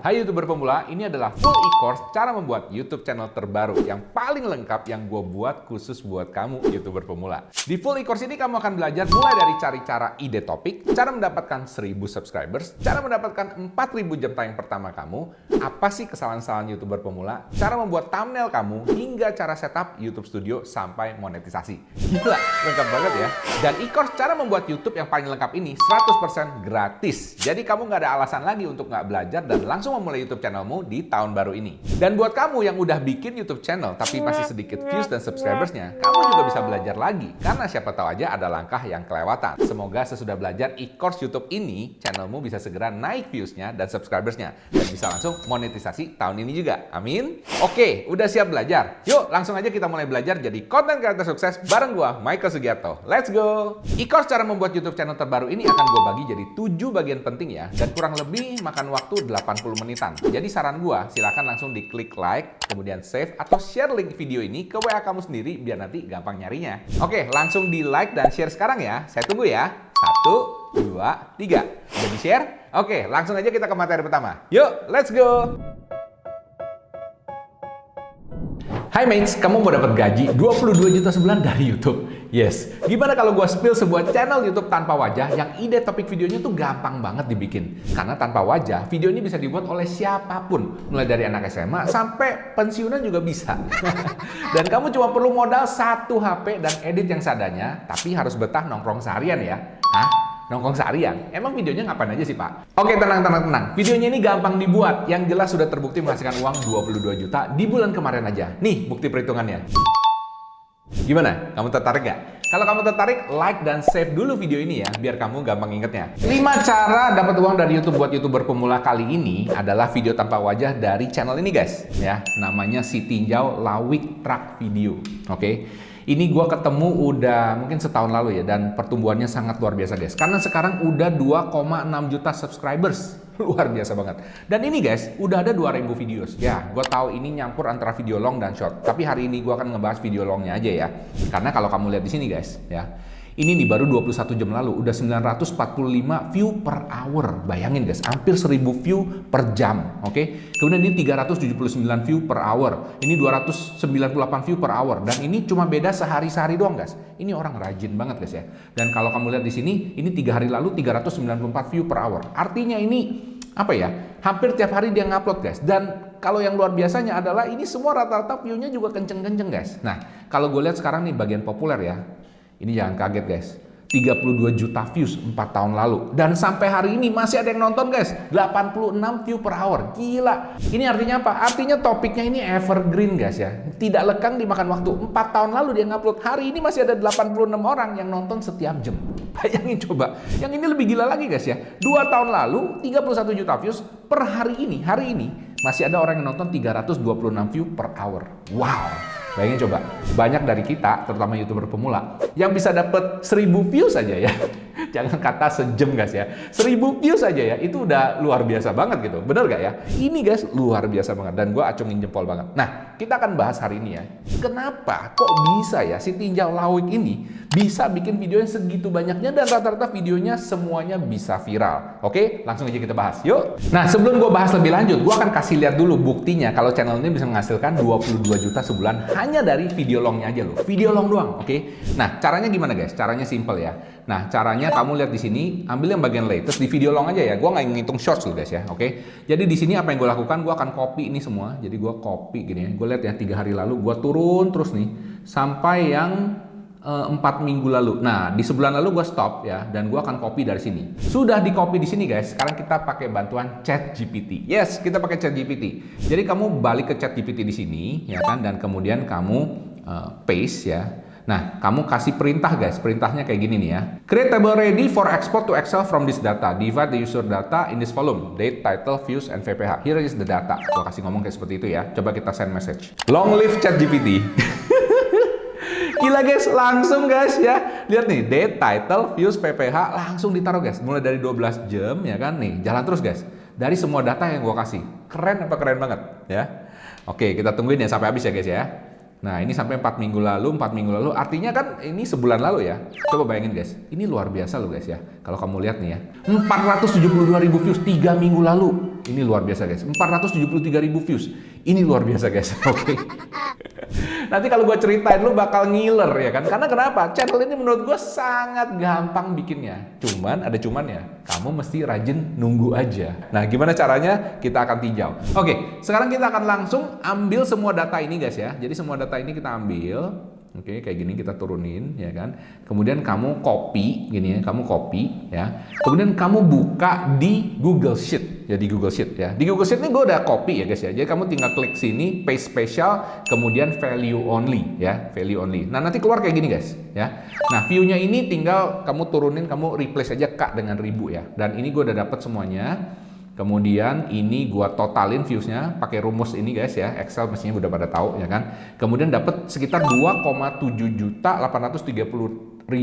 Hai YouTuber pemula, ini adalah full e-course cara membuat YouTube channel terbaru yang paling lengkap yang gue buat khusus buat kamu YouTuber pemula. Di full e-course ini kamu akan belajar mulai dari cari cara ide topik, cara mendapatkan 1000 subscribers, cara mendapatkan 4000 jam tayang pertama kamu, apa sih kesalahan-kesalahan YouTuber pemula, cara membuat thumbnail kamu, hingga cara setup YouTube Studio sampai monetisasi. Gila, lengkap banget ya. Dan e-course cara membuat YouTube yang paling lengkap ini 100% gratis. Jadi kamu nggak ada alasan lagi untuk nggak belajar dan langsung memulai YouTube channelmu di tahun baru ini. Dan buat kamu yang udah bikin YouTube channel tapi masih sedikit views dan subscribersnya, kamu juga bisa belajar lagi. Karena siapa tahu aja ada langkah yang kelewatan. Semoga sesudah belajar e-course YouTube ini, channelmu bisa segera naik viewsnya dan subscribersnya. Dan bisa langsung monetisasi tahun ini juga. Amin. Oke, udah siap belajar? Yuk langsung aja kita mulai belajar jadi content creator sukses bareng gua, Michael Sugiarto. Let's go! E-course cara membuat YouTube channel terbaru ini akan gue bagi jadi 7 bagian penting ya. Dan kurang lebih makan waktu 80 menitan. Jadi saran gua, silakan langsung diklik like, kemudian save atau share link video ini ke WA kamu sendiri biar nanti gampang nyarinya. Oke, langsung di like dan share sekarang ya. Saya tunggu ya. 1, 2, 3. Udah di share? Oke, langsung aja kita ke materi pertama. Yuk, let's go! Hai mates, kamu mau dapat gaji 22 juta sebulan dari YouTube? Yes. Gimana kalau gua spill sebuah channel YouTube tanpa wajah yang ide topik videonya tuh gampang banget dibikin? Karena tanpa wajah, video ini bisa dibuat oleh siapapun. Mulai dari anak SMA sampai pensiunan juga bisa. Dan kamu cuma perlu modal 1 HP dan edit yang seadanya, tapi harus betah nongkrong seharian ya. Hah? Nongkrong seharian? Emang videonya ngapain aja sih, Pak? Oke, tenang. Videonya ini gampang dibuat. Yang jelas sudah terbukti menghasilkan uang 22 juta di bulan kemarin aja. Nih, bukti perhitungannya. Gimana? Kamu tertarik gak? Kalau kamu tertarik, like dan save dulu video ini ya, biar kamu gampang ingetnya. 5 cara dapat uang dari YouTube buat YouTuber pemula kali ini adalah video tanpa wajah dari channel ini, guys. Ya, namanya Si Tinjau Lawik Truck Video. Oke. Ini gua ketemu udah mungkin setahun lalu ya, dan pertumbuhannya sangat luar biasa guys. Karena sekarang udah 2,6 juta subscribers. Luar biasa banget. Dan ini guys, udah ada 2000 videos. Ya, gua tahu ini nyampur antara video long dan short. Tapi hari ini gua akan ngebahas video longnya aja ya. Karena kalau kamu lihat di sini guys, ya. Ini nih baru 21 jam lalu udah 945 view per hour. Bayangin guys, hampir 1000 view per jam, oke? Kemudian ini 379 view per hour. Ini 298 view per hour dan ini cuma beda sehari-sehari doang guys. Ini orang rajin banget guys ya. Dan kalau kamu lihat di sini, ini 3 hari lalu 394 view per hour. Artinya ini apa ya? Hampir tiap hari dia ngupload guys. Dan kalau yang luar biasanya adalah ini semua rata-rata view-nya juga kenceng-kenceng guys. Nah, kalau gue lihat sekarang nih bagian populer ya. Ini jangan kaget guys, 32 juta views 4 tahun lalu. Dan sampai hari ini masih ada yang nonton guys, 86 view per hour. Gila. Ini artinya apa? Artinya topiknya ini evergreen guys ya. Tidak lekang dimakan waktu. 4 tahun lalu dia ngupload, hari ini masih ada 86 orang yang nonton setiap jam. Bayangin coba. Yang ini lebih gila lagi guys ya. 2 tahun lalu 31 juta views per hari ini masih ada orang yang nonton 326 view per hour. Wow. Bayangin coba, banyak dari kita, terutama YouTuber pemula, yang bisa dapat 1000 views saja ya. Jangan kata sejam guys ya. 1000 views saja ya, itu udah luar biasa banget gitu. Bener gak ya? Ini guys, luar biasa banget. Dan gue acungin jempol banget. Nah, kita akan bahas hari ini ya. Kenapa kok bisa ya si Tinjau Lawik ini bisa bikin video yang segitu banyaknya dan rata-rata videonya semuanya bisa viral. Oke, langsung aja kita bahas. Yuk. Nah, sebelum gue bahas lebih lanjut, gue akan kasih lihat dulu buktinya kalau channel ini bisa menghasilkan 22 juta sebulan hanya dari video longnya aja loh. Video long doang, oke? Nah, caranya gimana guys? Caranya simple ya. Nah, caranya kamu lihat di sini, ambil yang bagian latest di video long aja ya. Gue nggak ngitung shorts loh guys ya, oke? Jadi di sini apa yang gue lakukan? Gue akan copy ini semua. Jadi gue copy gini ya. Gue lihat ya 3 hari lalu, gue turun terus nih sampai yang 4 minggu lalu. Nah, di sebulan lalu gue stop ya, dan gue akan copy dari sini. Sudah di copy di sini guys. Sekarang kita pakai bantuan ChatGPT. Yes, kita pakai ChatGPT. Jadi kamu balik ke ChatGPT di sini, ya kan, dan kemudian kamu paste ya. Nah, kamu kasih perintah guys. Perintahnya kayak gini nih ya. Create table ready for export to Excel from this data. Divide the user data in this volume. Date, title, views, and VPH. Here is the data. Gue kasih ngomong kayak seperti itu ya. Coba kita send message. Long live ChatGPT. Gila guys, langsung guys ya. Lihat nih, date, title, views, PPH langsung ditaruh guys. Mulai dari 12 jam ya kan nih. Jalan terus guys. Dari semua data yang gue kasih. Keren apa keren banget ya. Oke, kita tungguin ya sampai habis ya guys ya. Nah, ini sampai 4 minggu lalu, artinya kan ini sebulan lalu ya. Coba bayangin guys, ini luar biasa loh guys ya. Kalau kamu lihat nih ya, 472.000 views 3 minggu lalu. ini luar biasa guys. 473.000 views, ini luar biasa guys. Oke. Nanti kalau gue ceritain lu bakal ngiler ya kan? Karena kenapa? Channel ini menurut gue sangat gampang bikinnya. Cuman ada cumannya, kamu mesti rajin nunggu aja. Nah, gimana caranya? Kita akan tinjau. Oke, sekarang kita akan langsung ambil semua data ini guys ya. Jadi semua data ini kita ambil. Oke, kayak gini kita turunin ya kan. Kemudian kamu copy gini ya, kamu copy ya. Kemudian kamu buka di Google Sheet. Ya di Google Sheet ya. Di Google Sheet ini gue udah copy ya guys ya. Jadi kamu tinggal klik sini paste special, kemudian value only ya, value only. Nah, nanti keluar kayak gini guys ya. Nah, view-nya ini tinggal kamu turunin, kamu replace aja K dengan 1000 ya. Dan ini gue udah dapat semuanya. Kemudian ini gua totalin viewsnya pakai rumus ini guys ya, Excel mestinya udah pada tahu ya kan. Kemudian dapat sekitar 2,7.830.000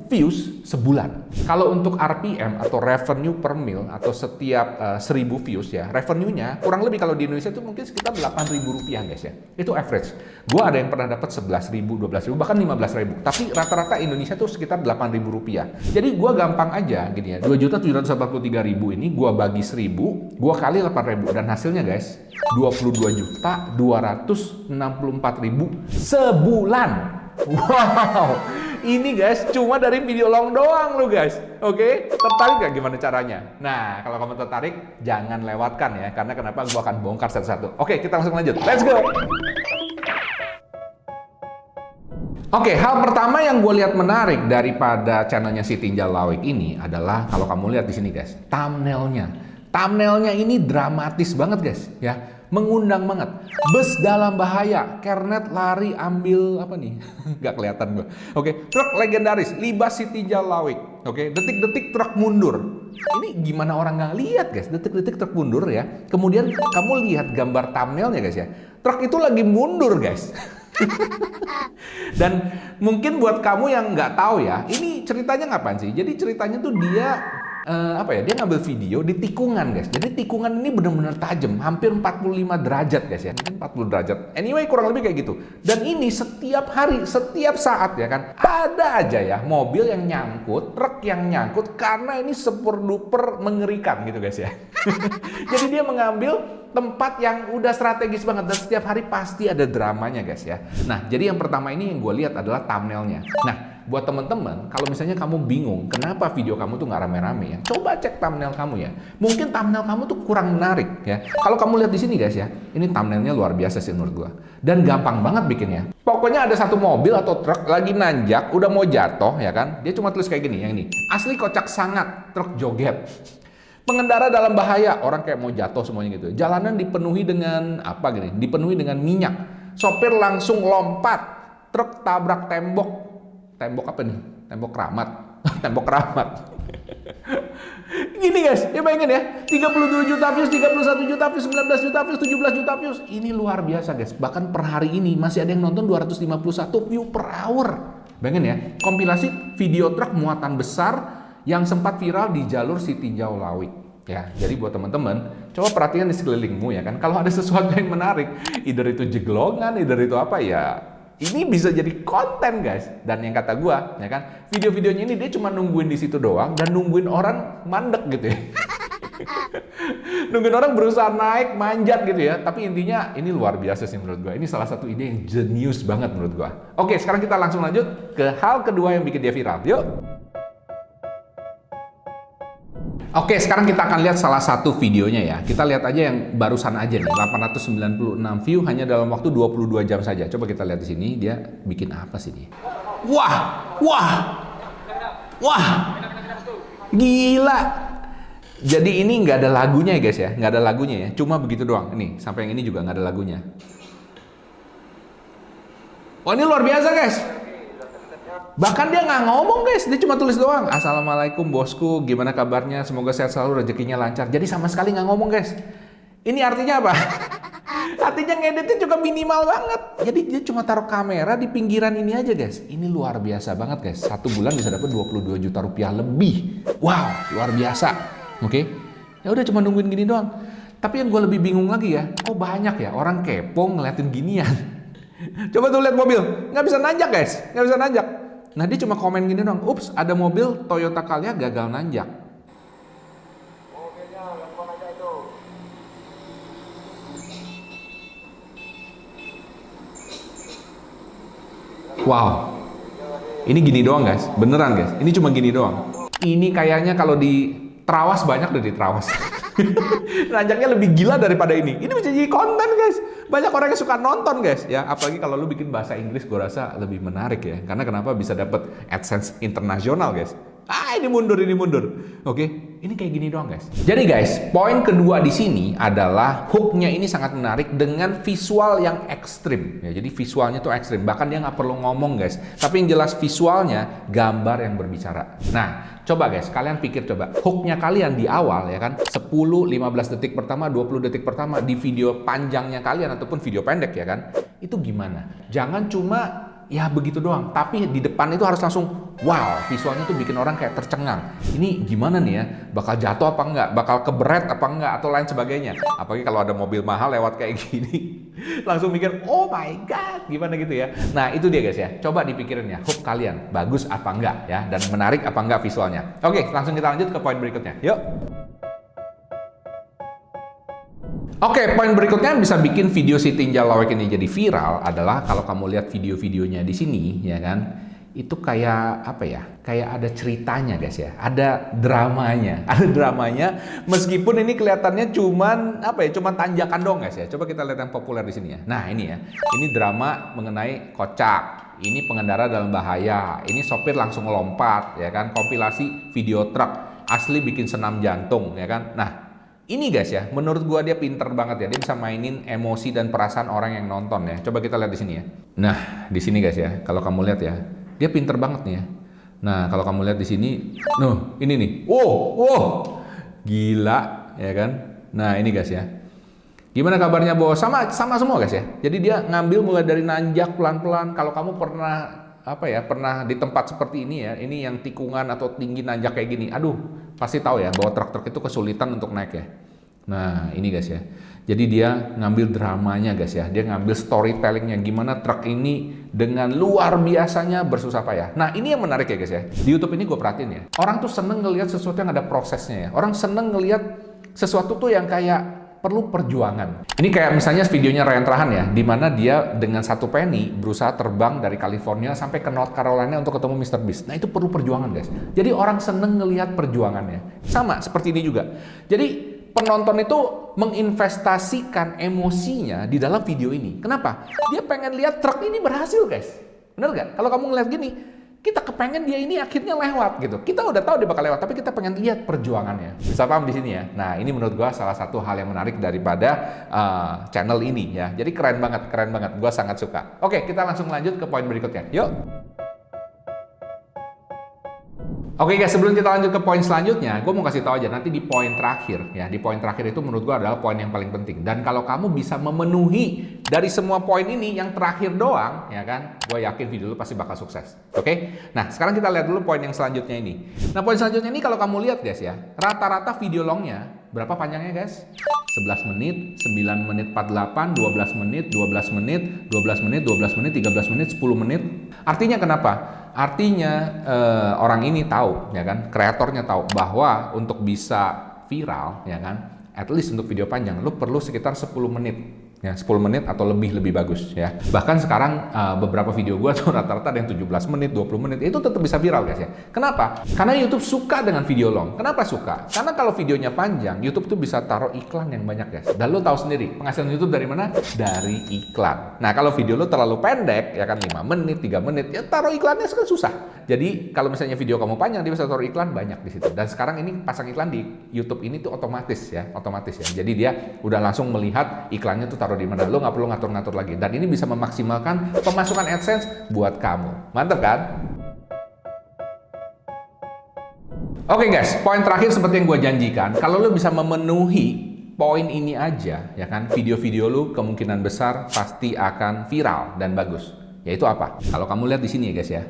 views sebulan. Kalau untuk RPM atau revenue per mil atau setiap 1000 views ya, revenue-nya kurang lebih kalau di Indonesia itu mungkin sekitar Rp8.000 guys ya. Itu average. Gua ada yang pernah dapat 11.000, 12.000, bahkan 15.000. Tapi rata-rata Indonesia tuh sekitar Rp8.000. Jadi gua gampang aja gini ya. 2.743.000 ini gua bagi 1000, gua kali 8.000 dan hasilnya guys 22.264.000 sebulan. Wow, ini guys cuma dari video long doang lo guys. Oke, tertarik gak gimana caranya? Nah, kalau kamu tertarik jangan lewatkan ya, karena kenapa gua akan bongkar satu-satu. Oke, kita langsung lanjut. Let's go. Oke, hal pertama yang gue lihat menarik daripada channelnya si Tinjal Lawik ini adalah kalau kamu lihat di sini guys, thumbnailnya. Thumbnailnya ini dramatis banget guys, ya, mengundang banget. Bus dalam bahaya, kernet lari ambil apa nih? Gak kelihatan gue. Oke, truk legendaris, libas si Tinjal Lawik. Oke, detik-detik truk mundur. Ini gimana orang nggak lihat guys? Detik-detik truk mundur ya. Kemudian kamu lihat gambar thumbnailnya guys ya. Truk itu lagi mundur guys. Dan mungkin buat kamu yang nggak tahu ya, ini ceritanya ngapain sih? Jadi ceritanya tuh dia dia ngambil video di tikungan guys. Jadi tikungan ini benar-benar tajam, hampir 45 derajat guys ya, mungkin 40 derajat. Anyway, kurang lebih kayak gitu. Dan ini setiap hari, setiap saat ya kan, ada aja ya mobil yang nyangkut, truk yang nyangkut, karena ini super duper mengerikan gitu guys ya. Jadi dia mengambil tempat yang udah strategis banget dan setiap hari pasti ada dramanya guys ya. Nah, jadi yang pertama ini yang gue lihat adalah thumbnailnya. Nah, buat teman-teman, kalau misalnya kamu bingung kenapa video kamu tuh nggak rame-rame ya, coba cek thumbnail kamu ya. Mungkin thumbnail kamu tuh kurang menarik ya. Kalau kamu lihat di sini guys ya, ini thumbnailnya luar biasa sih menurut gua. Dan gampang banget bikinnya. Pokoknya ada satu mobil atau truk lagi nanjak, udah mau jatuh ya kan. Dia cuma tulis kayak gini, yang ini. Asli kocak sangat, truk joget. Pengendara dalam bahaya, orang kayak mau jatuh semuanya gitu. Jalanan dipenuhi dengan apa gini? Dipenuhi dengan minyak. Sopir langsung lompat, truk tabrak tembok. Tembok apa nih? Tembok keramat. Tembok keramat. Gini guys, ya bayangin ya. 32 juta views, 31 juta views, 19 juta views, 17 juta views. Ini luar biasa guys. Bahkan per hari ini masih ada yang nonton 251 view per hour. Bayangin ya, kompilasi video truk muatan besar yang sempat viral di jalur si Tinjau Lawik. Ya, jadi buat teman-teman, coba perhatikan di sekelilingmu ya kan. Kalau ada sesuatu yang menarik, either itu jeglongan, either itu apa ya, ini bisa jadi konten guys. Dan yang kata gua, ya kan, video-videonya ini dia cuma nungguin di situ doang dan nungguin orang mandek gitu ya. Nungguin orang berusaha naik, manjat gitu ya. Tapi intinya ini luar biasa sih menurut gua. Ini salah satu ide yang jenius banget menurut gua. Oke, sekarang kita langsung lanjut ke hal kedua yang bikin dia viral. Yuk. Oke, sekarang kita akan lihat salah satu videonya ya. Kita lihat aja yang barusan aja nih, 896 view hanya dalam waktu 22 jam saja. Coba kita lihat di sini, dia bikin apa sih dia? Wah, wah, wah, gila. Jadi ini nggak ada lagunya ya guys ya, nggak ada lagunya ya. Cuma begitu doang. Nih, sampai yang ini juga nggak ada lagunya. Wah, ini luar biasa guys. Bahkan dia nggak ngomong guys, dia cuma tulis doang. Assalamualaikum bosku, gimana kabarnya? Semoga sehat selalu, rezekinya lancar. Jadi sama sekali nggak ngomong guys. Ini artinya apa? Artinya ngeditnya juga minimal banget. Jadi dia cuma taruh kamera di pinggiran ini aja guys. Ini luar biasa banget guys. Satu bulan bisa dapat 22 juta rupiah lebih. Wow, luar biasa. Oke, ya udah cuma nungguin gini doang. Tapi yang gue lebih bingung lagi ya, kok banyak ya orang kepo ngeliatin ginian. Coba tuh lihat mobil, nggak bisa nanjak guys, nggak bisa nanjak. Nah dia cuma komen gini dong, ups ada mobil Toyota Calya gagal nanjak. Wow. Ini gini doang guys, beneran guys. Ini cuma gini doang. Ini kayaknya kalau di Trawas banyak dari Trawas. Nanjaknya lebih gila daripada ini. Ini bisa jadi konten guys. Banyak orang yang suka nonton guys. Ya, apalagi kalau lu bikin bahasa Inggris, gue rasa lebih menarik ya. Karena kenapa bisa dapat AdSense internasional guys. Ini mundur, ini mundur. Oke, ini kayak gini doang guys. Jadi guys, poin kedua di sini adalah hooknya ini sangat menarik dengan visual yang ekstrim. Ya, jadi visualnya tuh ekstrim. Bahkan dia nggak perlu ngomong guys. Tapi yang jelas visualnya gambar yang berbicara. Nah, coba guys, kalian pikir coba. Hooknya kalian di awal ya kan, 10, 15 detik pertama, 20 detik pertama di video panjangnya kalian ataupun video pendek ya kan. Itu gimana? Jangan cuma ya begitu doang, tapi di depan itu harus langsung wow, visualnya tuh bikin orang kayak tercengang. Ini gimana nih ya, bakal jatuh apa enggak, bakal keberet apa enggak, atau lain sebagainya. Apalagi kalau ada mobil mahal lewat kayak gini, langsung mikir, oh my god, gimana gitu ya. Nah itu dia guys ya, coba dipikirin ya, hook kalian bagus apa enggak ya, dan menarik apa enggak visualnya. Oke, langsung kita lanjut ke poin berikutnya, yuk. Oke, poin berikutnya yang bisa bikin video si Tinjal Lawek ini jadi viral adalah kalau kamu lihat video-videonya di sini, ya kan, itu kayak apa ya? Kayak ada ceritanya guys ya, ada dramanya, Meskipun ini kelihatannya cuman apa ya? Cuman tanjakan dong guys ya. Coba kita lihat yang populer di sini ya. Nah ini ya, ini drama mengenai kocak. Ini pengendara dalam bahaya. Ini sopir langsung lompat, ya kan? Kompilasi video truk asli bikin senam jantung, ya kan? Nah. Ini guys ya, menurut gua dia pinter banget ya. Dia bisa mainin emosi dan perasaan orang yang nonton ya. Coba kita lihat di sini ya. Nah, di sini guys ya, kalau kamu lihat ya, dia pinter banget nih ya. Nah, kalau kamu lihat di sini, ini nih. Wow, gila ya kan. Nah, ini guys ya. Gimana kabarnya bos? Sama semua guys ya. Jadi dia ngambil mulai dari nanjak pelan-pelan. Kalau kamu pernah pernah di tempat seperti ini ya, ini yang tikungan atau tinggi nanjak kayak gini, aduh pasti tahu ya bahwa truk-truk itu kesulitan untuk naik ya. Nah ini guys ya, jadi dia ngambil dramanya guys ya, dia ngambil storytellingnya gimana truk ini dengan luar biasanya bersusah payah. Nah ini yang menarik ya guys ya, di YouTube ini gue perhatiin ya, orang tuh seneng ngelihat sesuatu yang ada prosesnya ya, orang seneng ngelihat sesuatu tuh yang kayak perlu perjuangan. Ini kayak misalnya videonya Ryan Trahan ya, di mana dia dengan satu penny berusaha terbang dari California sampai ke North Carolina untuk ketemu Mr. Beast. Nah itu perlu perjuangan guys. Jadi orang seneng ngelihat perjuangannya. Sama seperti ini juga. Jadi penonton itu menginvestasikan emosinya di dalam video ini. Kenapa? Dia pengen lihat truk ini berhasil guys. Bener gak? Kalau kamu ngeliat gini, kita kepengen dia ini akhirnya lewat gitu. Kita udah tahu dia bakal lewat, tapi kita pengen lihat perjuangannya. Bisa paham di sini ya? Nah, ini menurut gua salah satu hal yang menarik daripada channel ini ya. Jadi keren banget. Gua sangat suka. Oke, kita langsung lanjut ke poin berikutnya. Yuk. Oke guys, sebelum kita lanjut ke poin selanjutnya, gue mau kasih tahu aja nanti di poin terakhir ya. Di poin terakhir itu menurut gue adalah poin yang paling penting. Dan kalau kamu bisa memenuhi dari semua poin ini yang terakhir doang, ya kan, gue yakin video lu pasti bakal sukses. Oke? Nah, sekarang kita lihat dulu poin yang selanjutnya ini. Nah, poin selanjutnya ini kalau kamu lihat guys ya, rata-rata video longnya berapa panjangnya guys? 11 menit, 9 menit 48, 12 menit, 12 menit, 12 menit, 12 menit, 13 menit, 10 menit. Artinya kenapa? Artinya orang ini tahu, ya kan, kreatornya tahu bahwa untuk bisa viral, ya kan, at least untuk video panjang, lu perlu sekitar 10 menit. Ya, 10 menit atau lebih bagus ya. Bahkan sekarang beberapa video gua tuh rata-rata ada yang 17 menit, 20 menit, itu tetap bisa viral guys ya. Kenapa? Karena YouTube suka dengan video long. Kenapa suka? Karena kalau videonya panjang, YouTube tuh bisa taruh iklan yang banyak guys. Dan lu tahu sendiri, penghasilan YouTube dari mana? Dari iklan. Nah, kalau video lu terlalu pendek, ya kan 5 menit, 3 menit, ya taruh iklannya kan susah. Jadi, kalau misalnya video kamu panjang, dia bisa taruh iklan banyak di situ. Dan sekarang ini pasang iklan di YouTube ini tuh otomatis ya. Jadi dia udah langsung melihat iklannya tuh taruh di mana, lo nggak perlu ngatur-ngatur lagi, dan ini bisa memaksimalkan pemasukan AdSense buat kamu. Mantap kan? Oke guys, poin terakhir seperti yang gue janjikan, kalau lo bisa memenuhi poin ini aja, ya kan, video-video lo kemungkinan besar pasti akan viral dan bagus. Yaitu apa? Kalau kamu lihat di sini ya guys ya,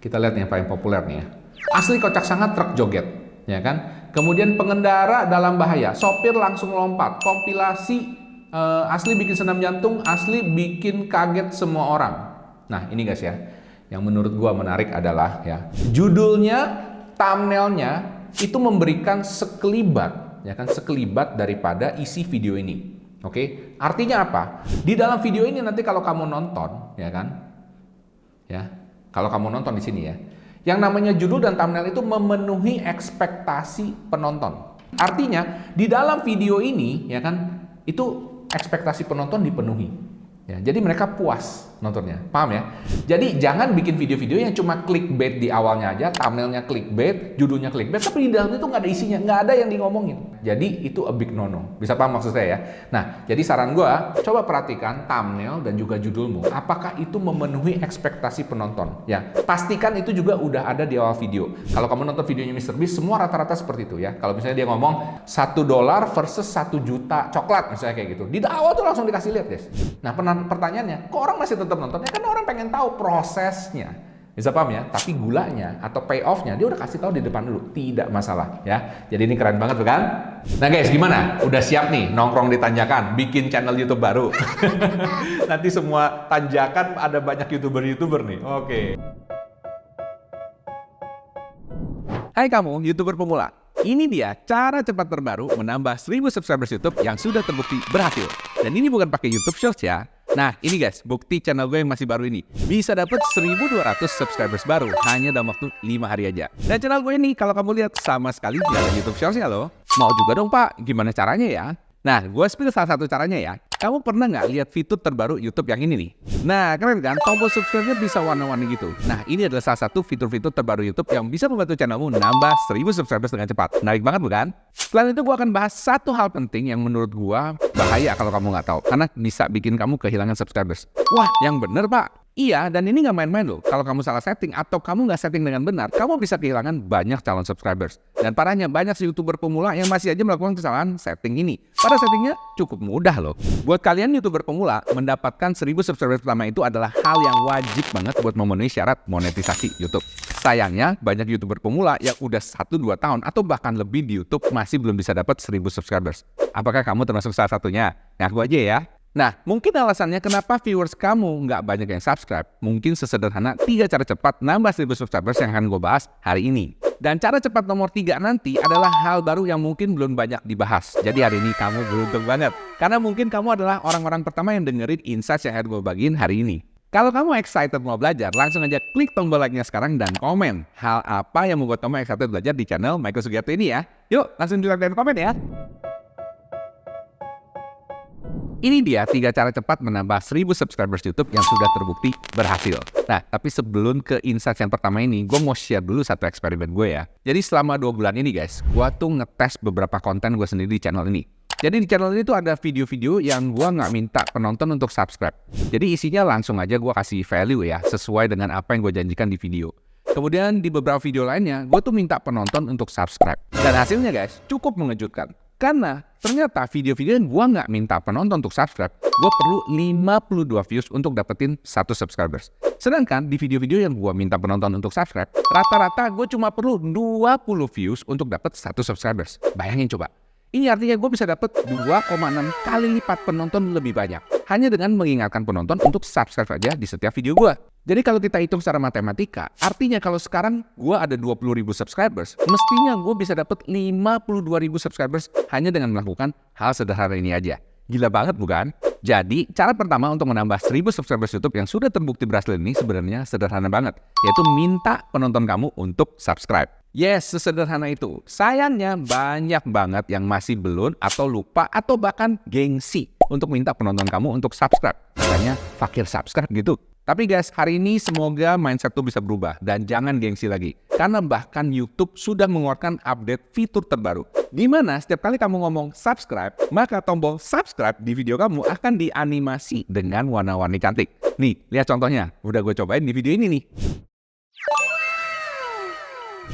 kita lihat yang paling populer nih ya. Asli kocak sangat truk joget, ya kan? Kemudian pengendara dalam bahaya, sopir langsung lompat, kompilasi asli bikin senam jantung, asli bikin kaget semua orang. Nah ini guys ya, yang menurut gua menarik adalah ya, judulnya, thumbnailnya itu memberikan sekelibat, ya kan, sekelibat daripada isi video ini. Oke, artinya apa? Di dalam video ini nanti kalau kamu nonton, ya kan, ya, Kalau kamu nonton di sini ya. Yang namanya judul dan thumbnail itu memenuhi ekspektasi penonton. Artinya, di dalam video ini ya kan, itu ekspektasi penonton dipenuhi. Ya, jadi mereka puas nontonnya, paham ya? Jadi jangan bikin video-video yang cuma clickbait di awalnya aja, thumbnailnya clickbait, judulnya clickbait, tapi di dalamnya itu nggak ada isinya, nggak ada yang di ngomongin. Jadi itu a big no-no. Bisa paham maksud saya ya? Nah, jadi saran gua, coba perhatikan thumbnail dan juga judulmu. Apakah itu memenuhi ekspektasi penonton? Ya, pastikan itu juga udah ada di awal video. Kalau kamu nonton videonya MrBeast, semua rata-rata seperti itu ya. Kalau misalnya dia ngomong $1 versus 1 juta coklat, misalnya kayak gitu. Di awal tuh langsung dikasih lihat, guys. Nah, pertanyaannya, kok orang masih tetap nonton? Ya kan orang pengen tahu prosesnya. Bisa paham ya? Tapi gulanya atau payoff-nya dia udah kasih tahu di depan dulu. Tidak masalah ya. Jadi ini keren banget bukan? Nah guys, gimana? Udah siap nih nongkrong di Tanjakan, bikin channel YouTube baru? Nanti semua Tanjakan ada banyak YouTuber nih. Oke. Hai kamu, YouTuber pemula. Ini dia cara cepat terbaru menambah 1000 subscribers YouTube yang sudah terbukti berhasil. Dan ini bukan pakai YouTube Shorts ya. Nah, ini guys, bukti channel gue yang masih baru ini. Bisa dapat 1200 subscribers baru hanya dalam waktu 5 hari aja. Dan channel gue ini kalau kamu lihat sama sekali nggak ada YouTube Shorts ya loh. Mau juga dong Pak, gimana caranya ya? Nah, gue spill salah satu caranya ya. Kamu pernah nggak lihat fitur terbaru YouTube yang ini nih? Nah, keren kan? Tombol subscribe-nya bisa warna-warni gitu. Nah, ini adalah salah satu fitur-fitur terbaru YouTube yang bisa membantu channelmu nambah 1000 subscribers dengan cepat. Menarik banget bukan? Selain itu, gue akan bahas satu hal penting yang menurut gue bahaya kalau kamu nggak tahu. Karena bisa bikin kamu kehilangan subscribers. Wah, yang bener Pak. Iya, dan ini nggak main-main loh. Kalau kamu salah setting atau kamu nggak setting dengan benar, kamu bisa kehilangan banyak calon subscribers. Dan parahnya banyak YouTuber pemula yang masih aja melakukan kesalahan setting ini. Pada settingnya cukup mudah loh. Buat kalian YouTuber pemula, mendapatkan 1000 subscribers pertama itu adalah hal yang wajib banget buat memenuhi syarat monetisasi YouTube. Sayangnya, banyak YouTuber pemula yang udah 1-2 tahun atau bahkan lebih di YouTube masih belum bisa dapat 1000 subscribers. Apakah kamu termasuk salah satunya? Ngaku aja ya. Nah, mungkin alasannya kenapa viewers kamu nggak banyak yang subscribe, mungkin sesederhana 3 cara cepat nambah 1000 subscribers yang akan gue bahas hari ini. Dan cara cepat nomor 3 nanti adalah hal baru yang mungkin belum banyak dibahas. Jadi hari ini kamu beruntung banget. Karena mungkin kamu adalah orang-orang pertama yang dengerin insights yang akan gue bagiin hari ini. Kalau kamu excited mau belajar, langsung aja klik tombol like-nya sekarang dan komen. Hal apa yang membuat kamu excited belajar di channel Michael Sugiarto ini ya? Yuk, langsung di like dan komen ya. Ini dia 3 cara cepat menambah 1000 subscribers YouTube yang sudah terbukti berhasil. Nah, tapi sebelum ke insights yang pertama ini, gue mau share dulu satu eksperimen gue ya. Jadi selama 2 bulan ini guys, gue tuh ngetes beberapa konten gue sendiri di channel ini. Jadi di channel ini tuh ada video-video yang gue nggak minta penonton untuk subscribe. Jadi isinya langsung aja gue kasih value ya, sesuai dengan apa yang gue janjikan di video. Kemudian di beberapa video lainnya, gue tuh minta penonton untuk subscribe. Dan hasilnya guys, cukup mengejutkan. Karena ternyata video-video yang gue nggak minta penonton untuk subscribe, gue perlu 52 views untuk dapetin 1 subscribers. Sedangkan di video-video yang gue minta penonton untuk subscribe, rata-rata gue cuma perlu 20 views untuk dapet 1 subscribers. Bayangin coba. Ini artinya gue bisa dapet 2,6 kali lipat penonton lebih banyak. Hanya dengan mengingatkan penonton untuk subscribe aja di setiap video gue. Jadi kalau kita hitung secara matematika, artinya kalau sekarang gue ada 20.000 subscribers, mestinya gue bisa dapet 52.000 subscribers hanya dengan melakukan hal sederhana ini aja. Gila banget bukan? Jadi, cara pertama untuk menambah 1000 subscribers YouTube yang sudah terbukti berhasil ini sebenarnya sederhana banget, yaitu minta penonton kamu untuk subscribe. Yes, sesederhana itu. Sayangnya banyak banget yang masih belum atau lupa atau bahkan gengsi untuk minta penonton kamu untuk subscribe. Katanya fakir subscribe gitu. Tapi guys, hari ini semoga mindset tuh bisa berubah dan jangan gengsi lagi. Karena bahkan YouTube sudah mengeluarkan update fitur terbaru. Di mana setiap kali kamu ngomong subscribe, maka tombol subscribe di video kamu akan dianimasi dengan warna-warni cantik. Nih, lihat contohnya. Udah gue cobain di video ini nih.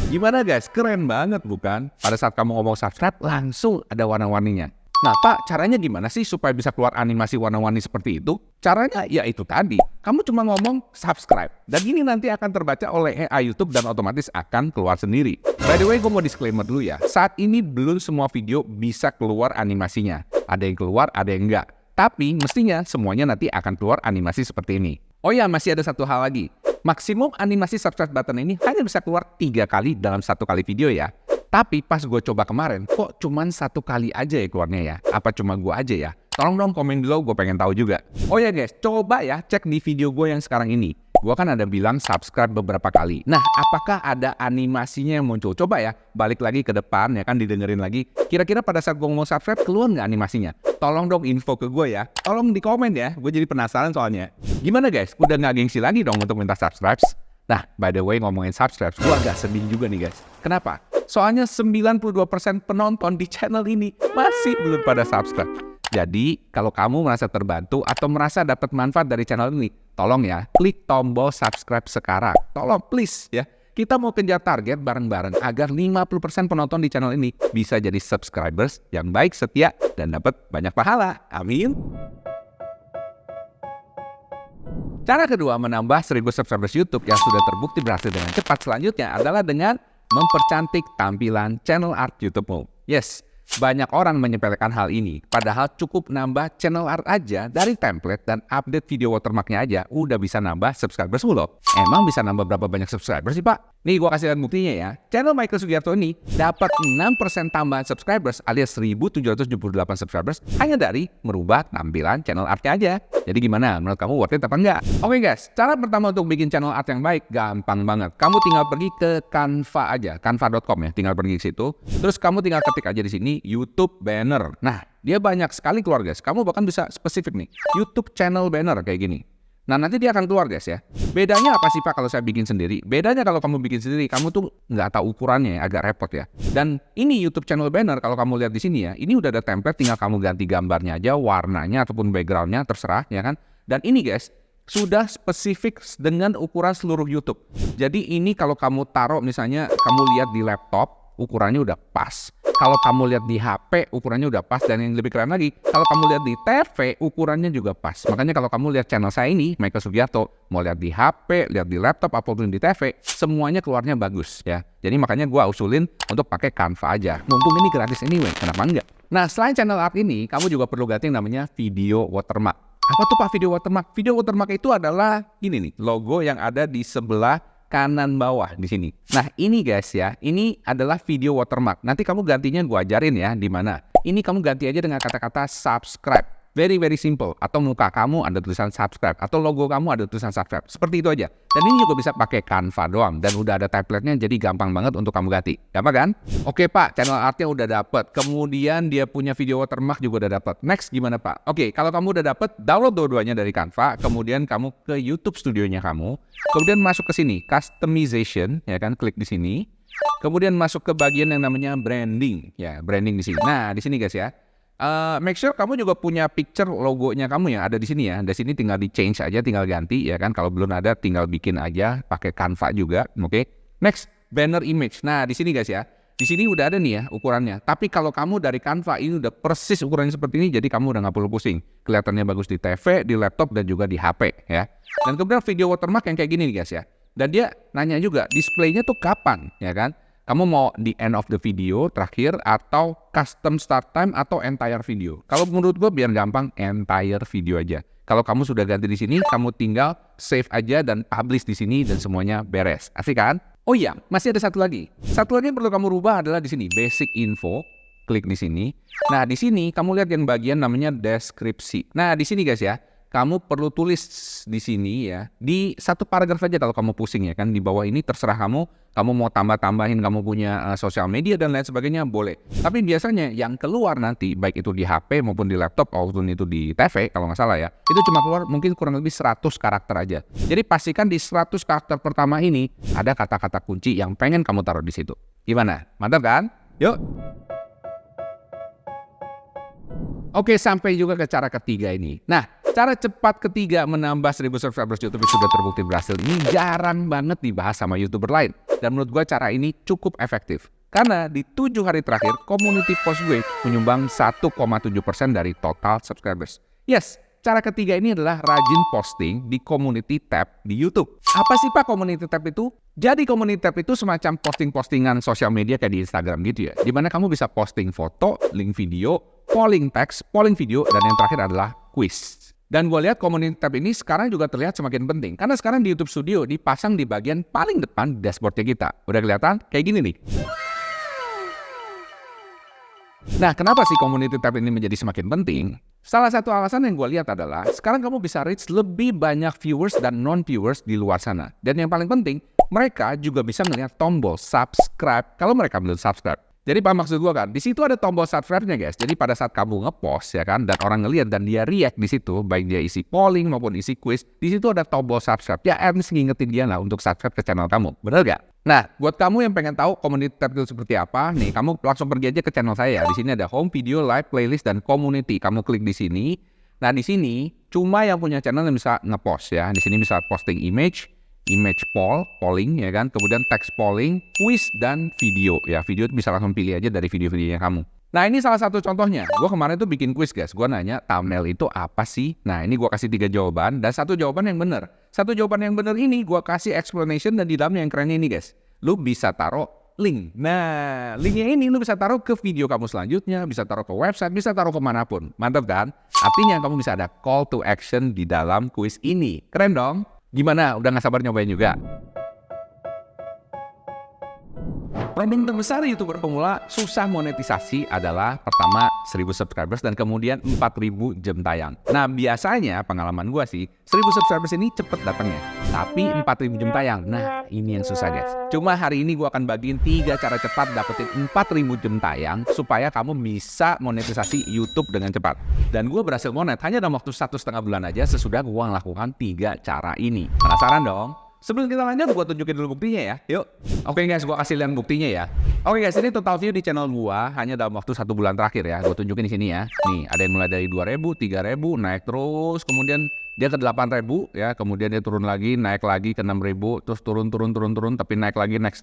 Gimana guys? Keren banget bukan? Pada saat kamu ngomong subscribe, langsung ada warna-warninya. Nah Pak, caranya gimana sih supaya bisa keluar animasi warna-warni seperti itu? Caranya ya itu tadi. Kamu cuma ngomong subscribe. Dan ini nanti akan terbaca oleh AI YouTube dan otomatis akan keluar sendiri. By the way, gue mau disclaimer dulu ya. Saat ini belum semua video bisa keluar animasinya. Ada yang keluar, ada yang enggak. Tapi mestinya semuanya nanti akan keluar animasi seperti ini. Oh ya, masih ada satu hal lagi. Maksimum animasi subscribe button ini hanya bisa keluar 3 kali dalam 1 kali video ya. Tapi pas gue coba kemarin, kok cuman 1 kali aja ya keluarnya ya? Apa cuma gue aja ya? Tolong dong komen below, gue pengen tahu juga. Oh ya guys, coba ya cek di video gue yang sekarang ini. gua kan ada bilang subscribe beberapa kali. Nah, apakah ada animasinya yang muncul? Coba ya, balik lagi ke depan ya kan, didengerin lagi. Kira-kira pada saat gua ngomong subscribe, keluar nggak animasinya? Tolong dong info ke gue ya. Tolong di komen ya, gue jadi penasaran soalnya. Gimana guys? Udah nggak gengsi lagi dong untuk minta subscribe? Nah, by the way ngomongin subscribe, gue agak sedih juga nih guys. Kenapa? Soalnya 92% penonton di channel ini masih belum pada subscribe. Jadi, kalau kamu merasa terbantu atau merasa dapat manfaat dari channel ini, tolong ya, klik tombol subscribe sekarang. Tolong, please ya. Kita mau kejar target bareng-bareng agar 50% penonton di channel ini bisa jadi subscribers yang baik, setia, dan dapat banyak pahala. Amin. Cara kedua menambah 1000 subscribers YouTube yang sudah terbukti berhasil dengan cepat selanjutnya adalah dengan mempercantik tampilan channel art YouTube-mu. Yes, banyak orang menyepelekan hal ini, padahal cukup nambah channel art aja dari template dan update video watermarknya aja udah bisa nambah subscribers loh. Emang bisa nambah berapa banyak subscribers sih Pak? Nih gua kasih lihat buktinya ya. Channel Michael Sugiarto ini dapat 6% tambahan subscribers alias 1778 subscribers hanya dari merubah tampilan channel artnya aja. Jadi gimana? Menurut kamu worth it apa enggak? Oke guys, cara pertama untuk bikin channel art yang baik gampang banget. Kamu tinggal pergi ke Canva aja, canva.com ya. Tinggal pergi ke situ. Terus kamu tinggal ketik aja di sini YouTube banner. Nah, dia banyak sekali keluar guys. Kamu bahkan bisa spesifik nih, YouTube channel banner kayak gini. Nah, nanti dia akan keluar guys ya. Bedanya apa sih Pak kalau saya bikin sendiri? Bedanya kalau kamu bikin sendiri, kamu tuh nggak tahu ukurannya, agak repot ya. Dan ini YouTube channel banner, kalau kamu lihat di sini ya, ini udah ada template, tinggal kamu ganti gambarnya aja, warnanya ataupun backgroundnya, terserah ya kan. Dan ini guys, sudah spesifik dengan ukuran seluruh YouTube. Jadi ini kalau kamu taruh misalnya, kamu lihat di laptop, ukurannya udah pas. Kalau kamu lihat di HP, ukurannya udah pas. Dan yang lebih keren lagi, kalau kamu lihat di TV, ukurannya juga pas. Makanya kalau kamu lihat channel saya ini, Michael Sugiarto, mau lihat di HP, lihat di laptop, apapun di TV, semuanya keluarnya bagus ya. Jadi makanya gue usulin untuk pakai Canva aja. Mumpung ini gratis anyway, kenapa enggak? Nah, selain channel art ini, kamu juga perlu ganti yang namanya video watermark. Apa tuh Pak video watermark? Video watermark itu adalah gini nih, logo yang ada di sebelah kanan bawah di sini. Nah ini guys ya, ini adalah video watermark. Nanti kamu gantinya gua ajarin ya di mana. Ini kamu ganti aja dengan kata-kata subscribe. Very simple. Atau muka kamu ada tulisan subscribe, atau logo kamu ada tulisan subscribe. Seperti itu aja. Dan ini juga bisa pakai Canva doang. Dan udah ada template-nya, jadi gampang banget untuk kamu ganti. Gampang kan? Oke Pak, channel artnya udah dapet. Kemudian dia punya video watermark juga udah dapet. Next gimana Pak? Oke, kalau kamu udah dapet, download dua-duanya dari Canva. Kemudian kamu ke YouTube studionya kamu. Kemudian masuk ke sini, customization, ya kan? Klik di sini. Kemudian masuk ke bagian yang namanya branding, ya branding di sini. Nah di sini guys ya. Make sure kamu juga punya picture logonya kamu yang ada di sini ya. Di sini tinggal di change aja, tinggal ganti ya kan. Kalau belum ada tinggal bikin aja pakai Canva juga, oke. Next, banner image. Nah, di sini guys ya. Di sini udah ada nih ya ukurannya. Tapi kalau kamu dari Canva ini udah persis ukurannya seperti ini, jadi kamu udah nggak perlu pusing. Kelihatannya bagus di TV, di laptop dan juga di HP ya. Dan kemudian video watermark yang kayak gini nih guys ya. Dan dia nanya juga displaynya tuh kapan ya kan? Kamu mau di end of the video terakhir atau custom start time atau entire video. Kalau menurut gue biar gampang entire video aja. Kalau kamu sudah ganti di sini, kamu tinggal save aja dan publish di sini dan semuanya beres. Asik kan? Oh iya, masih ada satu lagi. Satu lagi yang perlu kamu rubah adalah di sini basic info. Klik di sini. Nah, di sini kamu lihat yang bagian namanya deskripsi. Nah, di sini guys ya. Kamu perlu tulis di sini ya, di satu paragraf aja kalau kamu pusing ya kan. Di bawah ini terserah kamu mau tambah-tambahin kamu punya sosial media dan lain sebagainya boleh. Tapi biasanya yang keluar nanti, baik itu di HP maupun di laptop maupun itu di TV kalau nggak salah ya, itu cuma keluar mungkin kurang lebih 100 karakter aja. Jadi pastikan di 100 karakter pertama ini ada kata-kata kunci yang pengen kamu taruh di situ. Gimana? Mantap kan? Yuk! Oke, sampai juga ke cara ketiga ini. Nah, cara cepat ketiga menambah 1000 subscribers YouTube sudah terbukti berhasil. Ini jarang banget dibahas sama YouTuber lain. Dan menurut gue cara ini cukup efektif. Karena di 7 hari terakhir, community post gue menyumbang 1,7% dari total subscribers. Yes, cara ketiga ini adalah rajin posting di community tab di YouTube. Apa sih Pak community tab itu? Jadi community tab itu semacam posting-postingan sosial media kayak di Instagram gitu ya. Dimana kamu bisa posting foto, link video, polling text, polling video, dan yang terakhir adalah quiz. Dan gue lihat community tab ini sekarang juga terlihat semakin penting. Karena sekarang di YouTube Studio dipasang di bagian paling depan dashboardnya kita. Udah kelihatan? Kayak gini nih. Nah, kenapa sih community tab ini menjadi semakin penting? Salah satu alasan yang gue lihat adalah sekarang kamu bisa reach lebih banyak viewers dan non-viewers di luar sana. Dan yang paling penting, mereka juga bisa melihat tombol subscribe kalau mereka belum subscribe. Jadi apa maksud gue kan? Di situ ada tombol subscribe-nya guys. Jadi pada saat kamu ngepost ya kan, dan orang ngeliat dan dia react di situ, baik dia isi polling maupun isi quiz, di situ ada tombol subscribe. Ya, harus ngingetin dia lah untuk subscribe ke channel kamu. Bener gak? Nah, buat kamu yang pengen tahu community tab itu seperti apa, nih kamu langsung pergi aja ke channel saya. Di sini ada home, video, live, playlist, dan community. Kamu klik di sini. Nah, di sini cuma yang punya channel yang bisa ngepost ya. Di sini bisa posting image polling ya kan, kemudian text polling, quiz, dan video ya. Video itu bisa langsung pilih aja dari video-videonya kamu. Nah, ini salah satu contohnya. Gue kemarin tuh bikin quiz guys. Gue nanya thumbnail itu apa sih? Nah, ini gue kasih 3 jawaban dan 1 jawaban yang benar. 1 jawaban yang benar ini gue kasih explanation dan di dalamnya yang kerennya ini guys. Lu bisa taruh link. Nah, linknya ini lu bisa taruh ke video kamu selanjutnya, bisa taruh ke website, bisa taruh kemanapun. Mantap kan? Artinya kamu bisa ada call to action di dalam quiz ini. Keren dong? Gimana? Udah gak sabar nyobain juga? Problem terbesar YouTuber pemula susah monetisasi adalah pertama 1000 subscribers dan kemudian 4000 jam tayang. Nah, biasanya pengalaman gue sih 1000 subscribers ini cepet datangnya, tapi 4000 jam tayang. Nah, ini yang susah guys. Cuma hari ini gue akan bagiin 3 cara cepat dapetin 4000 jam tayang supaya kamu bisa monetisasi YouTube dengan cepat. Dan gue berhasil monet hanya dalam waktu 1,5 bulan aja sesudah gue melakukan 3 cara ini. Penasaran dong? Sebelum kita lanjut, gue tunjukin dulu buktinya ya. Yuk. Oke guys, gue kasih lihat buktinya ya. Oke guys, ini total view di channel gue hanya dalam waktu 1 bulan terakhir ya. Gue tunjukin di sini ya. Nih, ada yang mulai dari 2000, 3000, naik terus, kemudian dia ke 8000 ya, kemudian dia turun lagi, naik lagi ke 6000, terus turun, tapi naik lagi, naik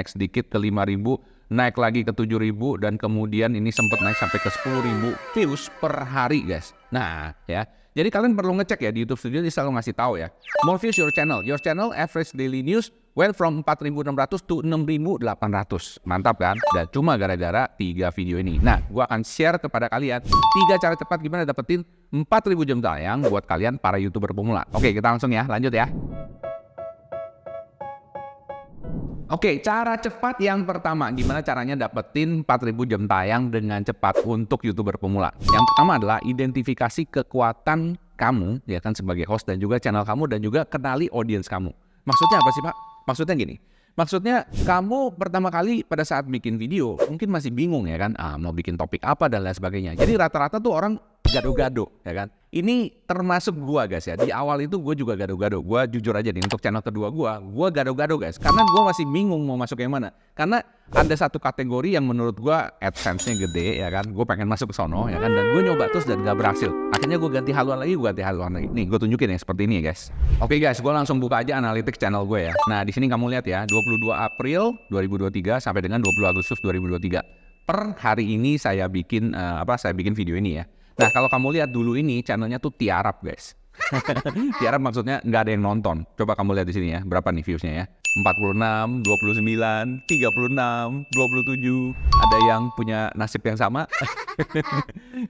sedikit ke 5000, naik lagi ke 7000, dan kemudian ini sempat naik sampai ke 10.000 views per hari guys. Nah ya, jadi kalian perlu ngecek ya di YouTube Studio, dia selalu ngasih tahu ya. More views your channel average daily news went from 4.600 to 6.800. Mantap kan? Dan cuma gara-gara 3 video ini. Nah, gua akan share kepada kalian 3 cara cepat gimana dapetin 4.000 jam tayang buat kalian para YouTuber pemula. Oke, kita langsung ya, lanjut ya. Oke, cara cepat yang pertama, gimana caranya dapetin 4000 jam tayang dengan cepat untuk YouTuber pemula. Yang pertama adalah identifikasi kekuatan kamu, ya kan, sebagai host dan juga channel kamu, dan juga kenali audience kamu. Maksudnya apa sih Pak? Maksudnya gini, maksudnya kamu pertama kali pada saat bikin video, mungkin masih bingung ya kan, mau bikin topik apa dan lain sebagainya. Jadi rata-rata tuh orang gado-gado ya kan. Ini termasuk gua guys ya. Di awal itu gua juga gado-gado. Gua jujur aja nih, untuk channel kedua gua gado-gado guys. Karena gua masih bingung mau masuk yang mana. Karena ada satu kategori yang menurut gua AdSense-nya gede ya kan. Gua pengen masuk ke sono ya kan, dan gua nyoba terus dan gak berhasil. Akhirnya gua ganti haluan lagi. Nih, gua tunjukin ya seperti ini ya guys. Oke guys, gua langsung buka aja analytics channel gue ya. Nah, di sini kamu lihat ya, 22 April 2023 sampai dengan 20 Agustus 2023. Per hari ini saya bikin video ini ya. Nah, kalau kamu lihat dulu ini channelnya tuh tiarap guys. Tiarap maksudnya nggak ada yang nonton. Coba kamu lihat di sini ya, berapa nih viewsnya ya? 46, 29, 36, 27. Ada yang punya nasib yang sama?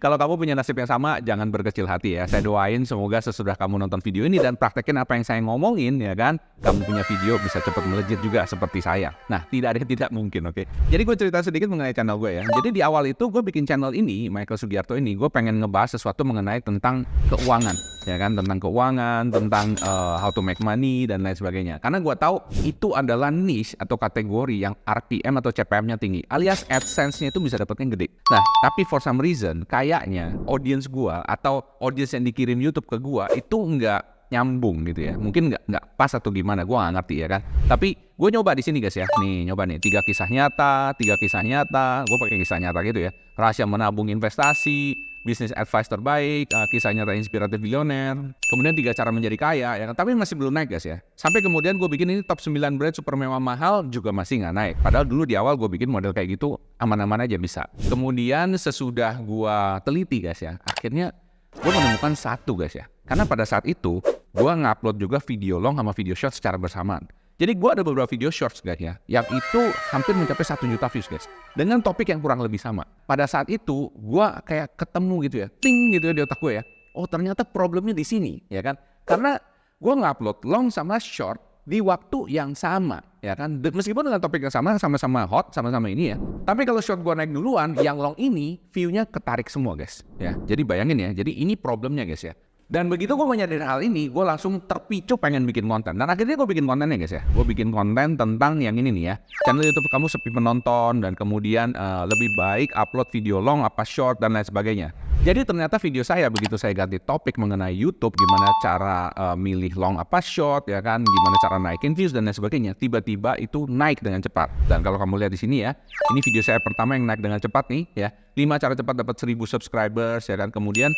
Kalau kamu punya nasib yang sama, jangan berkecil hati ya. Saya doain semoga sesudah kamu nonton video ini dan praktekin apa yang saya ngomongin ya kan, kamu punya video bisa cepat melejit juga seperti saya. Nah, tidak ada yang tidak mungkin, oke? Jadi gue cerita sedikit mengenai channel gue ya. Jadi di awal itu gue bikin channel ini, Michael Sugiarto ini, gue pengen ngebahas sesuatu mengenai tentang keuangan, ya kan, tentang keuangan, tentang how to make money dan lain sebagainya. Karena gue tahu itu adalah niche atau kategori yang RPM atau CPM-nya tinggi, alias AdSense-nya itu bisa dapetnya gede. Nah, tapi for some reason kayaknya audience gua atau audience yang dikirim YouTube ke gua itu nggak nyambung gitu ya. Mungkin nggak pas atau gimana, gua nggak ngerti ya kan. Tapi gue nyoba di sini guys ya. Nih, nyoba nih 3 kisah nyata. Gue pakai kisah nyata gitu ya. Rahasia menabung investasi, bisnis advice terbaik, kisah nyata inspiratif bilioner, kemudian 3 cara menjadi kaya ya kan. Tapi masih belum naik guys ya. Sampai kemudian gue bikin ini top 9 brand super mewah mahal juga masih nggak naik. Padahal dulu di awal gue bikin model kayak gitu aman-aman aja bisa. Kemudian sesudah gue teliti guys ya, akhirnya gue menemukan satu guys ya. Karena pada saat itu gue ngupload juga video long sama video short secara bersamaan. Jadi gue ada beberapa video shorts guys ya, yang itu hampir mencapai 1 juta views guys, dengan topik yang kurang lebih sama. Pada saat itu gue kayak ketemu gitu ya, ting gitu ya di otak gue ya. Oh, ternyata problemnya di sini ya kan, karena gue ngupload long sama short di waktu yang sama. ya kan? Meskipun dengan topik yang sama-sama hot, sama-sama ini ya. Tapi kalau short gua naik duluan, yang long ini view-nya ketarik semua guys. Ya, jadi bayangin ya. Jadi ini problemnya guys ya. Dan begitu gue menyadari hal ini, gue langsung terpicu pengen bikin konten. Dan akhirnya gue bikin kontennya guys ya. Gue bikin konten tentang yang ini nih ya. Channel YouTube kamu sepi penonton, dan kemudian lebih baik upload video long apa short dan lain sebagainya. Jadi ternyata video saya begitu saya ganti topik mengenai YouTube, gimana cara milih long apa short ya kan, gimana cara naikin views dan lain sebagainya, tiba-tiba itu naik dengan cepat. Dan kalau kamu lihat di sini ya, ini video saya pertama yang naik dengan cepat nih ya. 5 cara cepat dapat 1000 subscribers ya kan. Kemudian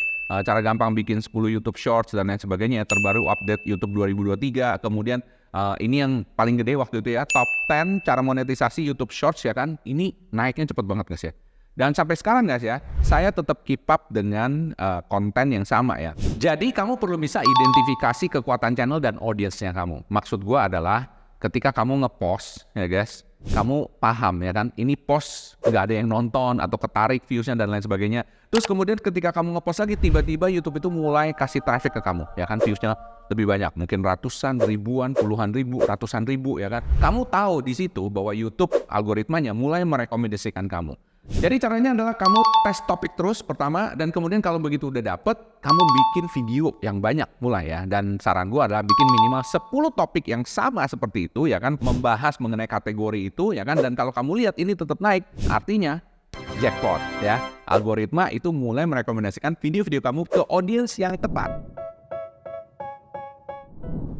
cara gampang bikin 10 YouTube Shorts dan lain sebagainya. Terbaru update YouTube 2023. Kemudian ini yang paling gede waktu itu ya, top 10 cara monetisasi YouTube Shorts ya kan. Ini naiknya cepet banget guys ya. Dan sampai sekarang guys ya, saya tetap keep up dengan konten yang sama ya. Jadi kamu perlu bisa identifikasi kekuatan channel dan audiensnya kamu. Maksud gua adalah ketika kamu ngepost ya guys, kamu paham ya kan, ini post nggak ada yang nonton atau ketarik viewsnya dan lain sebagainya. Terus kemudian ketika kamu ngepost lagi, tiba-tiba YouTube itu mulai kasih traffic ke kamu ya kan, viewsnya lebih banyak, mungkin ratusan, ribuan, puluhan ribu, ratusan ribu ya kan. Kamu tahu di situ bahwa YouTube algoritmanya mulai merekomendasikan kamu. Jadi caranya adalah kamu tes topik terus pertama, dan kemudian kalau begitu udah dapet, kamu bikin video yang banyak mulai ya. Dan saran gue adalah bikin minimal 10 topik yang sama seperti itu ya kan, membahas mengenai kategori itu ya kan. Dan kalau kamu lihat ini tetap naik, artinya jackpot ya. Algoritma itu mulai merekomendasikan video-video kamu ke audiens yang tepat.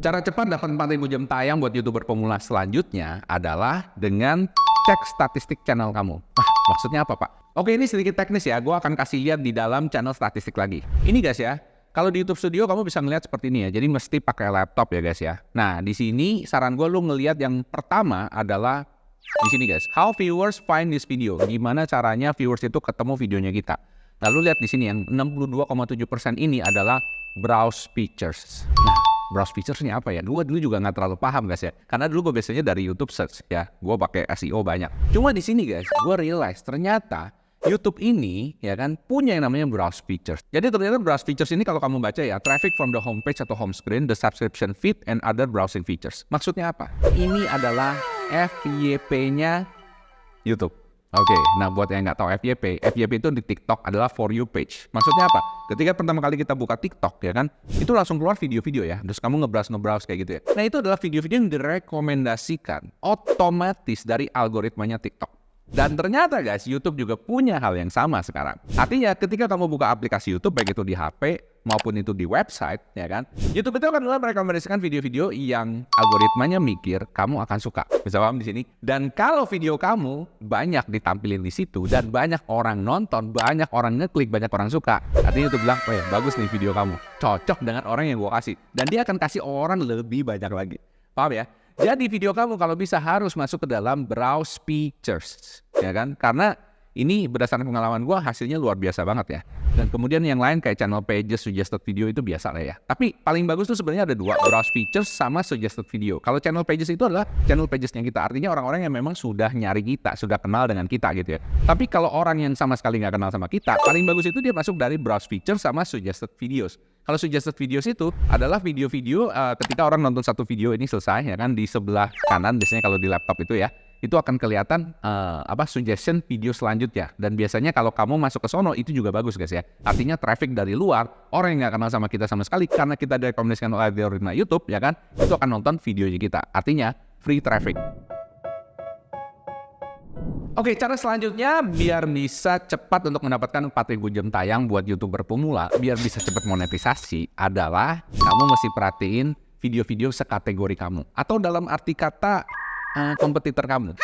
Cara cepat dapat 4000 jam tayang buat YouTuber pemula selanjutnya adalah dengan cek statistik channel kamu. Maksudnya apa Pak? Oke, ini sedikit teknis ya, gue akan kasih lihat di dalam channel statistik lagi. Ini guys ya, kalau di YouTube Studio kamu bisa ngelihat seperti ini ya, jadi mesti pakai laptop ya guys ya. Nah di sini saran gue lu ngelihat yang pertama adalah di sini guys, how viewers find this video. Gimana caranya viewers itu ketemu videonya kita. Lalu lihat di sini yang 62,7% ini adalah browse features. Nah, browse features-nya apa ya? Gue dulu juga nggak terlalu paham guys ya. Karena dulu gue biasanya dari YouTube search ya. Gue pakai SEO banyak. Cuma di sini guys, gue realize ternyata YouTube ini ya kan punya yang namanya browse features. Jadi ternyata browse features ini kalau kamu baca ya, traffic from the homepage atau home screen, the subscription feed, and other browsing features. Maksudnya apa? Ini adalah FYP-nya YouTube. Oke, nah buat yang nggak tahu FYP itu di TikTok adalah For You page. Maksudnya apa? Ketika pertama kali kita buka TikTok ya kan, itu langsung keluar video-video ya. Terus kamu ngebrowse kayak gitu ya. Nah itu adalah video-video yang direkomendasikan otomatis dari algoritmanya TikTok. Dan ternyata guys, YouTube juga punya hal yang sama sekarang. Artinya ketika kamu buka aplikasi YouTube, baik itu di HP maupun itu di website, ya kan, YouTube itu akan merekomendasikan video-video yang algoritmanya mikir kamu akan suka. Bisa paham di sini? Dan kalau video kamu banyak ditampilin di situ dan banyak orang nonton, banyak orang ngeklik, banyak orang suka, artinya YouTube bilang, oh ya bagus nih video kamu, cocok dengan orang yang gua kasih. Dan dia akan kasih orang lebih banyak lagi. Paham ya? Jadi video kamu kalau bisa harus masuk ke dalam browse features, ya kan? Karena ini berdasarkan pengalaman gue hasilnya luar biasa banget ya. Dan kemudian yang lain kayak channel pages, suggested video itu biasa lah ya. Tapi paling bagus tuh sebenarnya ada dua, browse features sama suggested video. Kalau channel pages itu adalah channel pagesnya kita, artinya orang-orang yang memang sudah nyari kita, sudah kenal dengan kita gitu ya. Tapi kalau orang yang sama sekali nggak kenal sama kita, paling bagus itu dia masuk dari browse features sama suggested videos. Kalau suggested videos itu adalah video-video ketika orang nonton satu video ini selesai ya kan, di sebelah kanan biasanya kalau di laptop itu ya, itu akan kelihatan suggestion video selanjutnya. Dan biasanya kalau kamu masuk ke sono itu juga bagus guys ya. Artinya traffic dari luar, orang yang nggak kenal sama kita sama sekali, karena kita direkomendasikan oleh algoritma YouTube ya kan, itu akan nonton videonya kita. Artinya free traffic. Oke, cara selanjutnya biar bisa cepat untuk mendapatkan 4000 jam tayang buat YouTuber pemula, biar bisa cepat monetisasi adalah kamu mesti perhatiin video-video sekategori kamu. Atau dalam arti kata kompetitor kamu.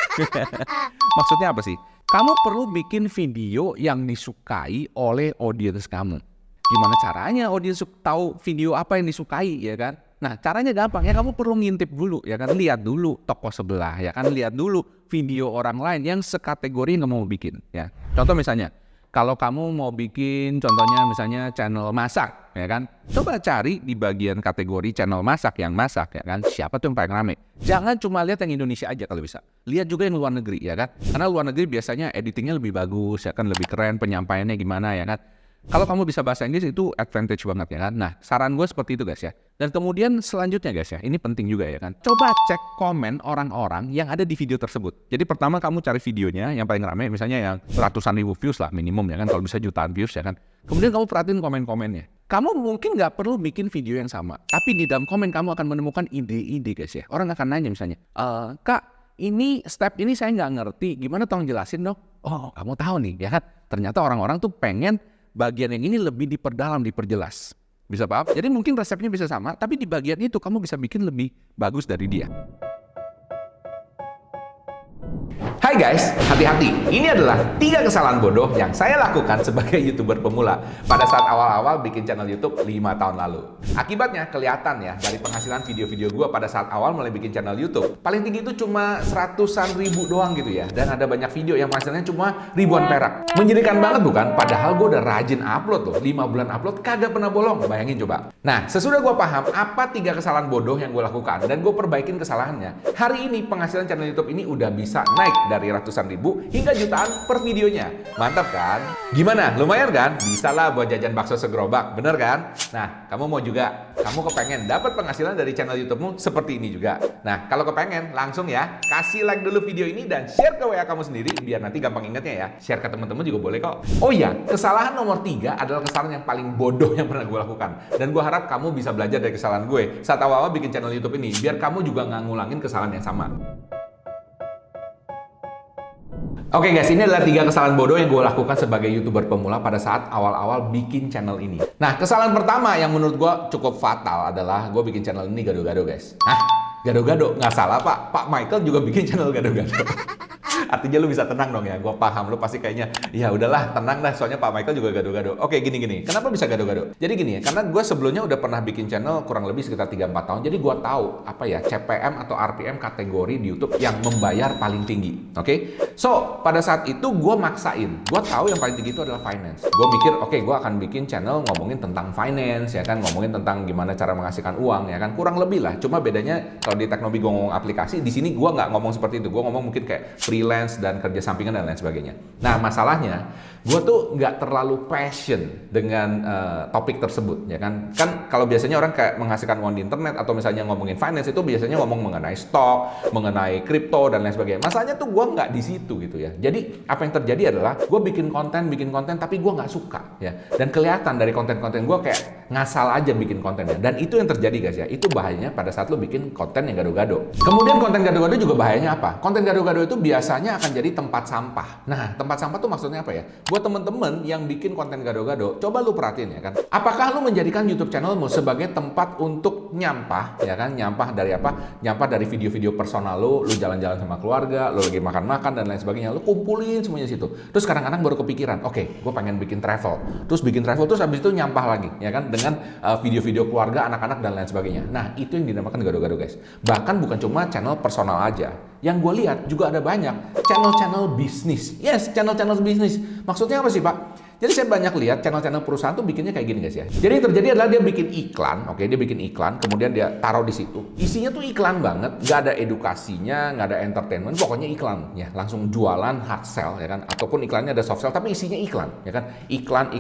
Maksudnya apa sih? Kamu perlu bikin video yang disukai oleh audiens kamu. Gimana caranya audiens tahu video apa yang disukai ya kan? Nah caranya gampang ya, kamu perlu ngintip dulu ya kan, lihat dulu toko sebelah ya kan, lihat dulu video orang lain yang sekategori yang kamu mau bikin ya. Contoh misalnya, kalau kamu mau bikin contohnya misalnya channel masak ya kan, coba cari di bagian kategori channel masak yang masak ya kan, siapa tuh yang paling rame. Jangan cuma lihat yang Indonesia aja kalau bisa, lihat juga yang luar negeri ya kan, karena luar negeri biasanya editingnya lebih bagus ya kan, lebih keren, penyampaiannya gimana ya kan. Kalau kamu bisa bahasa Inggris itu advantage banget ya kan. Nah, saran gue seperti itu guys ya. Dan kemudian selanjutnya guys ya, ini penting juga ya kan. Coba cek komen orang-orang yang ada di video tersebut. Jadi pertama kamu cari videonya yang paling rame, misalnya yang ratusan ribu views lah minimum ya kan. Kalau bisa jutaan views ya kan. Kemudian kamu perhatiin komen-komennya. Kamu mungkin nggak perlu bikin video yang sama. Tapi di dalam komen kamu akan menemukan ide-ide guys ya. Orang akan nanya misalnya, Kak, ini step ini saya nggak ngerti. Gimana tolong jelasin dong? Oh, kamu tahu nih ya kan. Ternyata orang-orang tuh pengen bagian yang ini lebih diperdalam, diperjelas. Bisa paham? Jadi mungkin resepnya bisa sama, tapi di bagian itu kamu bisa bikin lebih bagus dari dia. Hai guys, hati-hati. Ini adalah 3 kesalahan bodoh yang saya lakukan sebagai YouTuber pemula pada saat awal-awal bikin channel YouTube 5 tahun lalu. Akibatnya kelihatan ya dari penghasilan video-video gue pada saat awal mulai bikin channel YouTube. Paling tinggi itu cuma seratusan ribu doang gitu ya. Dan ada banyak video yang penghasilannya cuma ribuan perak. Menyedihkan banget bukan? Padahal gue udah rajin upload loh. 5 bulan upload kagak pernah bolong. Bayangin coba. Nah, sesudah gue paham apa 3 kesalahan bodoh yang gue lakukan dan gue perbaikin kesalahannya. Hari ini penghasilan channel YouTube ini udah bisa naik dari ratusan ribu hingga jutaan per videonya. Mantap kan? Gimana? Lumayan kan? Bisa lah buat jajan bakso segerobak, bener kan? Nah, kamu mau juga? Kamu kepengen dapat penghasilan dari channel YouTube-mu seperti ini juga? Nah, kalau kepengen, langsung ya, kasih like dulu video ini dan share ke WA kamu sendiri, biar nanti gampang ingetnya ya. Share ke teman-teman juga boleh kok. Oh iya, kesalahan nomor 3 adalah kesalahan yang paling bodoh yang pernah gue lakukan. Dan gue harap kamu bisa belajar dari kesalahan gue saat awal-awal bikin channel YouTube ini, biar kamu juga nggak ngulangin kesalahan yang sama. Oke guys, ini adalah 3 kesalahan bodoh yang gue lakukan sebagai YouTuber pemula pada saat awal-awal bikin channel ini. Nah, kesalahan pertama yang menurut gue cukup fatal adalah gue bikin channel ini gado-gado guys. Hah? Gado-gado? Nggak salah Pak. Pak Michael juga bikin channel gado-gado. Artinya lu bisa tenang dong ya, gue paham lu pasti kayaknya ya udahlah tenang dah soalnya Pak Michael juga gado-gado. Oke gini, kenapa bisa gado-gado? Jadi gini ya, karena gue sebelumnya udah pernah bikin channel kurang lebih sekitar 3-4 tahun, jadi gue tahu apa ya CPM atau RPM kategori di YouTube yang membayar paling tinggi. Oke, so pada saat itu gue maksain, gue tahu yang paling tinggi itu adalah finance. Gue mikir oke, gue akan bikin channel ngomongin tentang finance ya kan, ngomongin tentang gimana cara menghasilkan uang ya kan, kurang lebih lah. Cuma bedanya kalau di Teknobi gue ngomong aplikasi, di sini gue nggak ngomong seperti itu, gue ngomong mungkin kayak freelance dan kerja sampingan dan lain sebagainya. Nah masalahnya gue tuh nggak terlalu passion dengan topik tersebut ya kan. Kan kalau biasanya orang kayak menghasilkan uang di internet atau misalnya ngomongin finance itu biasanya ngomong mengenai stok, mengenai kripto dan lain sebagainya. Masalahnya tuh gue nggak di situ gitu ya. Jadi apa yang terjadi adalah gue bikin konten tapi gue nggak suka ya. Dan kelihatan dari konten-konten gue kayak ngasal aja bikin kontennya. Dan itu yang terjadi guys ya. Itu bahayanya pada saat lo bikin konten yang gado-gado. Kemudian konten gado-gado juga bahayanya apa? Konten gado-gado itu biasanya akan jadi tempat sampah. Nah, tempat sampah tuh maksudnya apa ya? Buat temen-temen yang bikin konten gado-gado, coba lu perhatiin ya kan. Apakah lu menjadikan YouTube channelmu sebagai tempat untuk nyampah, ya kan? Nyampah dari apa? Nyampah dari video-video personal lu jalan-jalan sama keluarga, lu lagi makan-makan dan lain sebagainya. Lu kumpulin semuanya situ. Terus kadang-kadang baru kepikiran, oke, gue pengen bikin travel. Terus bikin travel, terus habis itu nyampah lagi, ya kan? Dengan video-video keluarga, anak-anak dan lain sebagainya. Nah, itu yang dinamakan gado-gado guys. Bahkan bukan cuma channel personal aja. Yang gue lihat juga ada banyak channel-channel bisnis. Yes, channel-channel bisnis. Maksudnya apa sih Pak? Jadi saya banyak lihat channel-channel perusahaan tuh bikinnya kayak gini guys ya. Jadi yang terjadi adalah dia bikin iklan, oke, dia bikin iklan, kemudian dia taruh di situ. Isinya tuh iklan banget, nggak ada edukasinya, nggak ada entertainment, pokoknya iklan, ya langsung jualan hard sell, ya kan? Ataupun iklannya ada soft sell, tapi isinya iklan, ya kan? Iklan.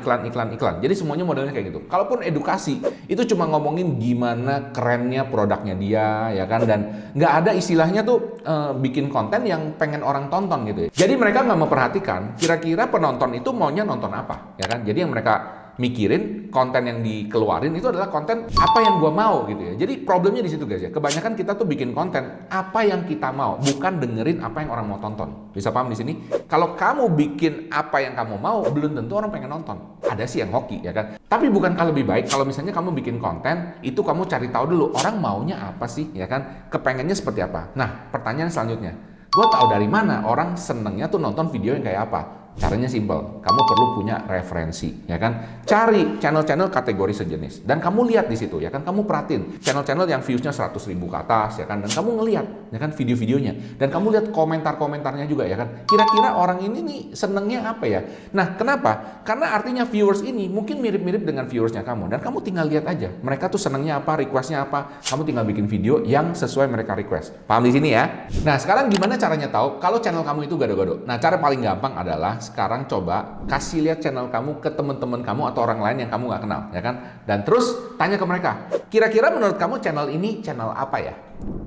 Jadi semuanya modelnya kayak gitu. Kalaupun edukasi, itu cuma ngomongin gimana kerennya produknya dia, ya kan? Dan nggak ada istilahnya tuh bikin konten yang pengen orang tonton gitu ya. Jadi mereka nggak memperhatikan kira-kira penonton itu maunya nonton apa. Ya kan, jadi yang mereka mikirin konten yang dikeluarin itu adalah konten apa yang gua mau gitu ya. Jadi problemnya di situ guys ya. Kebanyakan kita tuh bikin konten apa yang kita mau, bukan dengerin apa yang orang mau tonton. Bisa paham di sini? Kalau kamu bikin apa yang kamu mau, belum tentu orang pengen nonton. Ada sih yang hoki ya kan. Tapi bukankah lebih baik kalau misalnya kamu bikin konten itu kamu cari tahu dulu orang maunya apa sih ya kan? Kepengennya seperti apa. Nah, pertanyaan selanjutnya. Gue tahu dari mana orang senengnya tuh nonton video yang kayak apa. Caranya simple, kamu perlu punya referensi, ya kan? Cari channel-channel kategori sejenis, dan kamu lihat di situ, ya kan? Kamu perhatiin channel-channel yang views-nya 100.000 ke atas, ya kan? Dan kamu ngelihat, ya kan, video-videonya, dan kamu lihat komentar-komentarnya juga, ya kan? Kira-kira orang ini nih senengnya apa ya? Nah, kenapa? Karena artinya viewers ini mungkin mirip-mirip dengan viewersnya kamu, dan kamu tinggal lihat aja, mereka tuh senengnya apa, requestnya apa, kamu tinggal bikin video yang sesuai mereka request. Paham di sini ya? Nah, sekarang gimana caranya tahu kalau channel kamu itu gado-gado? Nah, cara paling gampang adalah sekarang coba kasih lihat channel kamu ke teman-teman kamu atau orang lain yang kamu nggak kenal, ya kan? Dan terus tanya ke mereka, kira-kira menurut kamu channel ini channel apa ya?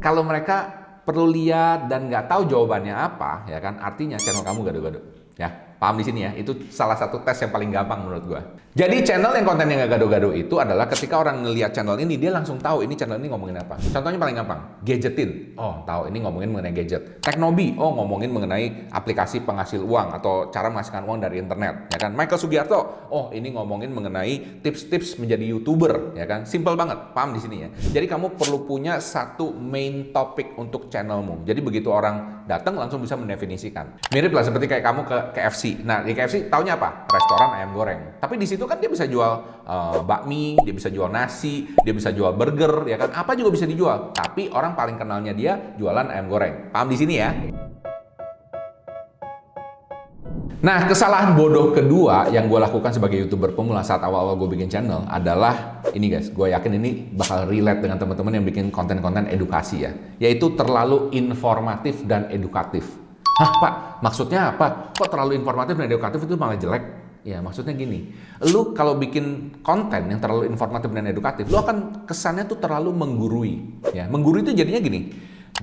Kalau mereka perlu lihat dan nggak tahu jawabannya apa, ya kan? Artinya channel kamu gado-gado. Ya, paham di sini ya? Itu salah satu tes yang paling gampang menurut gua. Jadi channel yang kontennya nggak gado-gado itu adalah ketika orang ngelihat channel ini, dia langsung tahu ini channel ini ngomongin apa. Contohnya paling gampang, gadgetin. Oh, tahu ini ngomongin mengenai gadget. Teknobi, oh ngomongin mengenai aplikasi penghasil uang atau cara menghasilkan uang dari internet, ya kan? Michael Sugiarto, oh ini ngomongin mengenai tips-tips menjadi YouTuber, ya kan? Simple banget, paham di sini ya. Jadi kamu perlu punya satu main topik untuk channelmu. Jadi begitu orang datang langsung bisa mendefinisikan. Mirip lah seperti kayak kamu ke KFC. Nah, di KFC taunya apa? Restoran ayam goreng. Tapi di situ kan dia bisa jual bakmi, dia bisa jual nasi, dia bisa jual burger, ya kan? Apa juga bisa dijual. Tapi orang paling kenalnya dia jualan ayam goreng. Paham di sini ya? Nah, kesalahan bodoh kedua yang gue lakukan sebagai YouTuber pemula saat awal-awal gue bikin channel adalah ini guys, gue yakin ini bakal relate dengan teman-teman yang bikin konten-konten edukasi ya, yaitu terlalu informatif dan edukatif. Hah Pak, maksudnya apa? Kok terlalu informatif dan edukatif itu malah jelek? Ya maksudnya gini, lu kalau bikin konten yang terlalu informatif dan edukatif, lu akan kesannya tuh terlalu menggurui. Ya, menggurui itu jadinya gini,